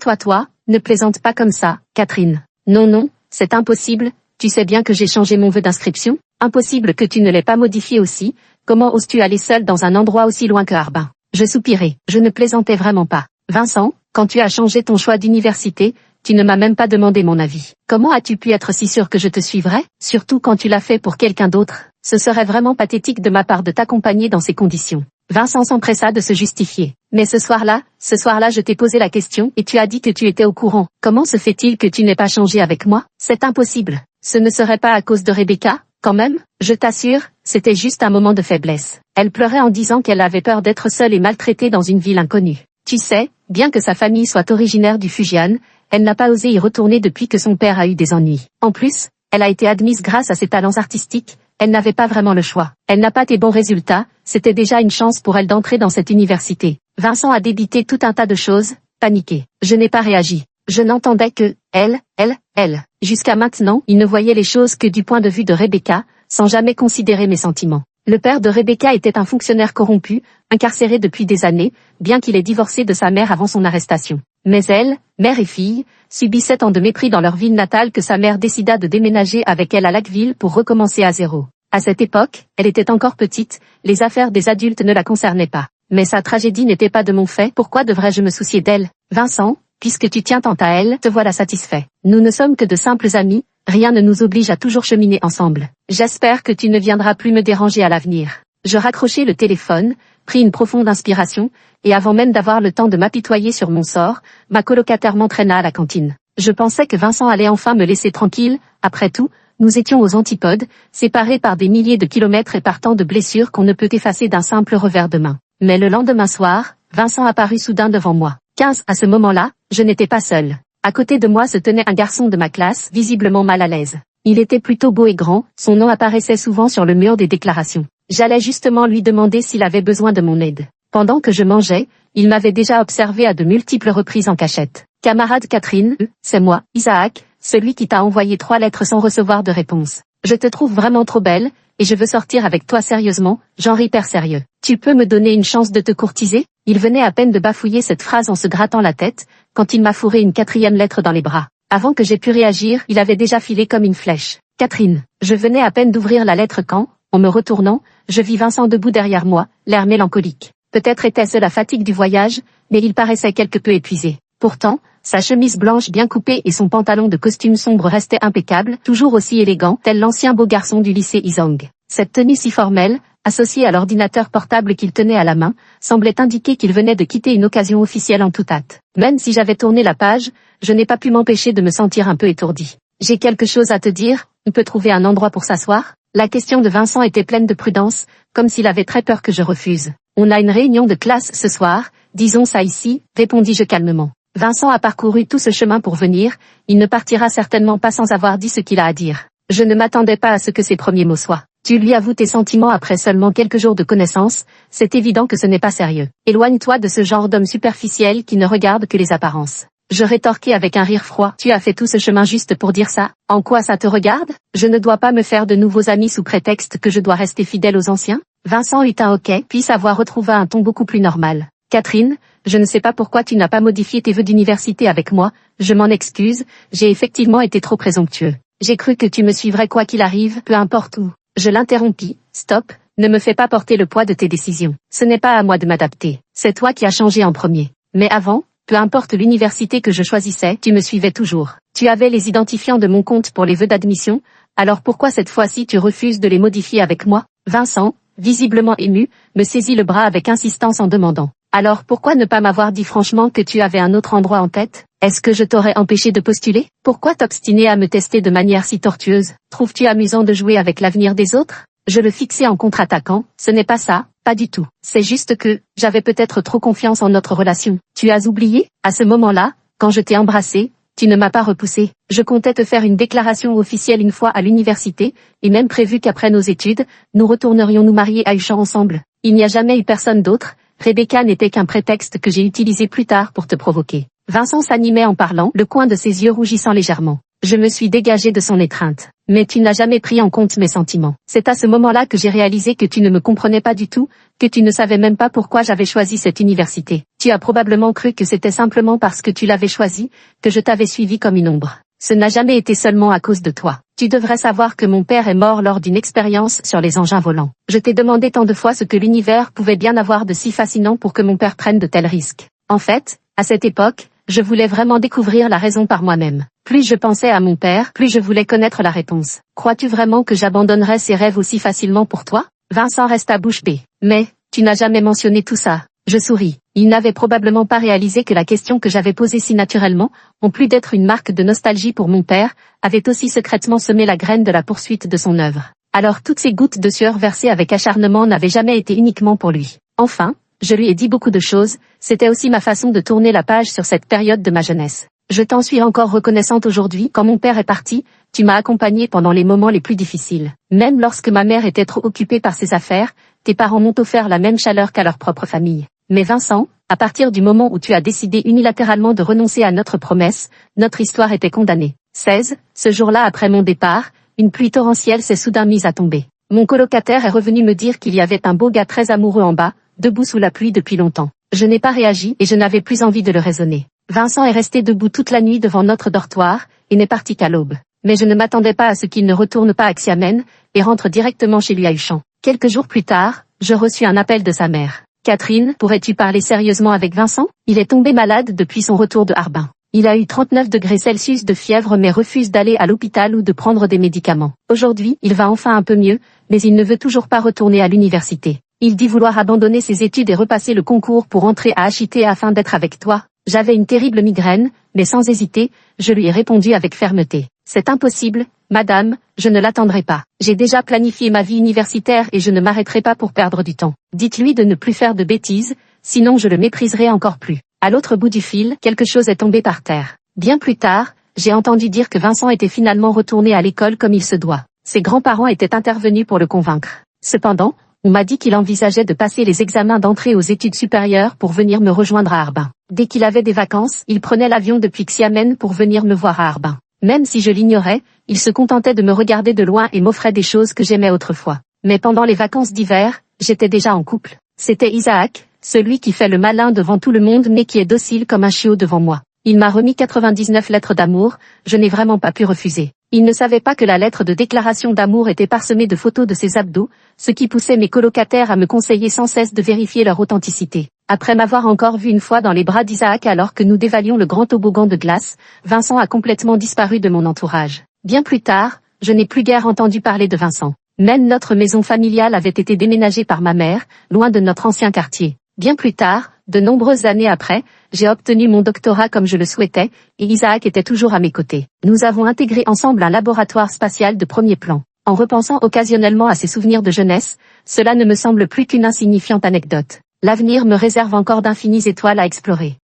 ne plaisante pas comme ça, Catherine. Non, c'est impossible, tu sais bien que j'ai changé mon vœu d'inscription? Impossible que tu ne l'aies pas modifié aussi, comment oses-tu aller seule dans un endroit aussi loin que Harbin? Je soupirai, je ne plaisantais vraiment pas. Vincent, quand tu as changé ton choix d'université, tu ne m'as même pas demandé mon avis. Comment as-tu pu être si sûr que je te suivrais? Surtout quand tu l'as fait pour quelqu'un d'autre. Ce serait vraiment pathétique de ma part de t'accompagner dans ces conditions. Vincent s'empressa de se justifier. Mais ce soir-là, je t'ai posé la question et tu as dit que tu étais au courant. Comment se fait-il que tu n'aies pas changé avec moi? C'est impossible. Ce ne serait pas à cause de Rebecca, quand même? Je t'assure, c'était juste un moment de faiblesse. Elle pleurait en disant qu'elle avait peur d'être seule et maltraitée dans une ville inconnue. Tu sais, bien que sa famille soit originaire du Fujian, elle n'a pas osé y retourner depuis que son père a eu des ennuis. En plus, elle a été admise grâce à ses talents artistiques, elle n'avait pas vraiment le choix. Elle n'a pas tes bons résultats, c'était déjà une chance pour elle d'entrer dans cette université. Vincent a débité tout un tas de choses, paniqué. Je n'ai pas réagi. Je n'entendais que elle. Jusqu'à maintenant, il ne voyait les choses que du point de vue de Rebecca, sans jamais considérer mes sentiments. Le père de Rebecca était un fonctionnaire corrompu, incarcéré depuis des années, bien qu'il ait divorcé de sa mère avant son arrestation. Mais elle, mère et fille, subissaient tant de mépris dans leur ville natale que sa mère décida de déménager avec elle à Lackville pour recommencer à zéro. À cette époque, elle était encore petite, les affaires des adultes ne la concernaient pas. Mais sa tragédie n'était pas de mon fait, pourquoi devrais-je me soucier d'elle? Vincent, puisque tu tiens tant à elle, te voilà satisfait. Nous ne sommes que de simples amis, rien ne nous oblige à toujours cheminer ensemble. J'espère que tu ne viendras plus me déranger à l'avenir. Je raccrochai le téléphone, pris une profonde inspiration, et avant même d'avoir le temps de m'apitoyer sur mon sort, ma colocataire m'entraîna à la cantine. Je pensais que Vincent allait enfin me laisser tranquille, après tout, nous étions aux antipodes, séparés par des milliers de kilomètres et par tant de blessures qu'on ne peut effacer d'un simple revers de main. Mais le lendemain soir, Vincent apparut soudain devant moi. 15. À ce moment-là, je n'étais pas seule. À côté de moi se tenait un garçon de ma classe, visiblement mal à l'aise. Il était plutôt beau et grand, son nom apparaissait souvent sur le mur des déclarations. J'allais justement lui demander s'il avait besoin de mon aide. Pendant que je mangeais, il m'avait déjà observé à de multiples reprises en cachette. Camarade Catherine, c'est moi, Isaac, celui qui t'a envoyé 3 lettres sans recevoir de réponse. Je te trouve vraiment trop belle, et je veux sortir avec toi sérieusement, genre hyper sérieux. Tu peux me donner une chance de te courtiser? Il venait à peine de bafouiller cette phrase en se grattant la tête, quand il m'a fourré une 4e lettre dans les bras. Avant que j'aie pu réagir, il avait déjà filé comme une flèche. Catherine, je venais à peine d'ouvrir la lettre quand, en me retournant, je vis Vincent debout derrière moi, l'air mélancolique. Peut-être était-ce la fatigue du voyage, mais il paraissait quelque peu épuisé. Pourtant, sa chemise blanche bien coupée et son pantalon de costume sombre restaient impeccables, toujours aussi élégants, tel l'ancien beau garçon du lycée Isong. Cette tenue si formelle, associée à l'ordinateur portable qu'il tenait à la main, semblait indiquer qu'il venait de quitter une occasion officielle en toute hâte. Même si j'avais tourné la page, je n'ai pas pu m'empêcher de me sentir un peu étourdi. J'ai quelque chose à te dire, on peut trouver un endroit pour s'asseoir? La question de Vincent était pleine de prudence, comme s'il avait très peur que je refuse. On a une réunion de classe ce soir, disons ça ici, répondis-je calmement. Vincent a parcouru tout ce chemin pour venir, il ne partira certainement pas sans avoir dit ce qu'il a à dire. Je ne m'attendais pas à ce que ses premiers mots soient. Tu lui avoues tes sentiments après seulement quelques jours de connaissance, c'est évident que ce n'est pas sérieux. Éloigne-toi de ce genre d'homme superficiel qui ne regarde que les apparences. Je rétorquai avec un rire froid. Tu as fait tout ce chemin juste pour dire ça? En quoi ça te regarde? Je ne dois pas me faire de nouveaux amis sous prétexte que je dois rester fidèle aux anciens? Vincent eut un hoquet, puis sa voix retrouva un ton beaucoup plus normal. Catherine, je ne sais pas pourquoi tu n'as pas modifié tes vœux d'université avec moi, je m'en excuse, j'ai effectivement été trop présomptueux. J'ai cru que tu me suivrais quoi qu'il arrive, peu importe où. Je l'interrompis. Stop, ne me fais pas porter le poids de tes décisions. Ce n'est pas à moi de m'adapter. C'est toi qui as changé en premier. Mais avant, peu importe l'université que je choisissais, tu me suivais toujours. Tu avais les identifiants de mon compte pour les vœux d'admission, alors pourquoi cette fois-ci tu refuses de les modifier avec moi? Vincent, visiblement ému, me saisit le bras avec insistance en demandant. Alors pourquoi ne pas m'avoir dit franchement que tu avais un autre endroit en tête? Est-ce que je t'aurais empêché de postuler? Pourquoi t'obstiner à me tester de manière si tortueuse? Trouves-tu amusant de jouer avec l'avenir des autres? Je le fixai en contre-attaquant, ce n'est pas ça, pas du tout. C'est juste que, j'avais peut-être trop confiance en notre relation. Tu as oublié? À ce moment-là, quand je t'ai embrassé, tu ne m'as pas repoussé. Je comptais te faire une déclaration officielle une fois à l'université, et même prévu qu'après nos études, nous retournerions nous marier à Uchan ensemble. Il n'y a jamais eu personne d'autre. Rebecca n'était qu'un prétexte que j'ai utilisé plus tard pour te provoquer. Vincent s'animait en parlant, le coin de ses yeux rougissant légèrement. Je me suis dégagé de son étreinte. Mais tu n'as jamais pris en compte mes sentiments. C'est à ce moment-là que j'ai réalisé que tu ne me comprenais pas du tout, que tu ne savais même pas pourquoi j'avais choisi cette université. Tu as probablement cru que c'était simplement parce que tu l'avais choisi, que je t'avais suivi comme une ombre. Ce n'a jamais été seulement à cause de toi. Tu devrais savoir que mon père est mort lors d'une expérience sur les engins volants. Je t'ai demandé tant de fois ce que l'univers pouvait bien avoir de si fascinant pour que mon père prenne de tels risques. En fait, à cette époque, je voulais vraiment découvrir la raison par moi-même. Plus je pensais à mon père, plus je voulais connaître la réponse. Crois-tu vraiment que j'abandonnerais ces rêves aussi facilement pour toi? Vincent resta bouche bée. Mais, tu n'as jamais mentionné tout ça. Je souris. Il n'avait probablement pas réalisé que la question que j'avais posée si naturellement, en plus d'être une marque de nostalgie pour mon père, avait aussi secrètement semé la graine de la poursuite de son œuvre. Alors toutes ces gouttes de sueur versées avec acharnement n'avaient jamais été uniquement pour lui. Enfin, je lui ai dit beaucoup de choses, c'était aussi ma façon de tourner la page sur cette période de ma jeunesse. Je t'en suis encore reconnaissante aujourd'hui. Quand mon père est parti, tu m'as accompagnée pendant les moments les plus difficiles. Même lorsque ma mère était trop occupée par ses affaires, tes parents m'ont offert la même chaleur qu'à leur propre famille. Mais Vincent, à partir du moment où tu as décidé unilatéralement de renoncer à notre promesse, notre histoire était condamnée. 16. Ce jour-là après mon départ, une pluie torrentielle s'est soudain mise à tomber. Mon colocataire est revenu me dire qu'il y avait un beau gars très amoureux en bas, debout sous la pluie depuis longtemps. Je n'ai pas réagi et je n'avais plus envie de le raisonner. Vincent est resté debout toute la nuit devant notre dortoir, et n'est parti qu'à l'aube. Mais je ne m'attendais pas à ce qu'il ne retourne pas à Xiamen, et rentre directement chez lui à Uchan. Quelques jours plus tard, je reçus un appel de sa mère. Catherine, pourrais-tu parler sérieusement avec Vincent? Il est tombé malade depuis son retour de Harbin. Il a eu 39 degrés Celsius de fièvre mais refuse d'aller à l'hôpital ou de prendre des médicaments. Aujourd'hui, il va enfin un peu mieux, mais il ne veut toujours pas retourner à l'université. Il dit vouloir abandonner ses études et repasser le concours pour entrer à HIT afin d'être avec toi. J'avais une terrible migraine, mais sans hésiter, je lui ai répondu avec fermeté. C'est impossible, madame, je ne l'attendrai pas. J'ai déjà planifié ma vie universitaire et je ne m'arrêterai pas pour perdre du temps. Dites-lui de ne plus faire de bêtises, sinon je le mépriserai encore plus. À l'autre bout du fil, quelque chose est tombé par terre. Bien plus tard, j'ai entendu dire que Vincent était finalement retourné à l'école comme il se doit. Ses grands-parents étaient intervenus pour le convaincre. Cependant, on m'a dit qu'il envisageait de passer les examens d'entrée aux études supérieures pour venir me rejoindre à Harbin. Dès qu'il avait des vacances, il prenait l'avion depuis Xiamen pour venir me voir à Harbin. Même si je l'ignorais, il se contentait de me regarder de loin et m'offrait des choses que j'aimais autrefois. Mais pendant les vacances d'hiver, j'étais déjà en couple. C'était Isaac, celui qui fait le malin devant tout le monde mais qui est docile comme un chiot devant moi. Il m'a remis 99 lettres d'amour, je n'ai vraiment pas pu refuser. Il ne savait pas que la lettre de déclaration d'amour était parsemée de photos de ses abdos, ce qui poussait mes colocataires à me conseiller sans cesse de vérifier leur authenticité. Après m'avoir encore vu une fois dans les bras d'Isaac alors que nous dévalions le grand toboggan de glace, Vincent a complètement disparu de mon entourage. Bien plus tard, je n'ai plus guère entendu parler de Vincent. Même notre maison familiale avait été déménagée par ma mère, loin de notre ancien quartier. Bien plus tard, de nombreuses années après, j'ai obtenu mon doctorat comme je le souhaitais, et Isaac était toujours à mes côtés. Nous avons intégré ensemble un laboratoire spatial de premier plan. En repensant occasionnellement à ces souvenirs de jeunesse, cela ne me semble plus qu'une insignifiante anecdote. L'avenir me réserve encore d'infinies étoiles à explorer.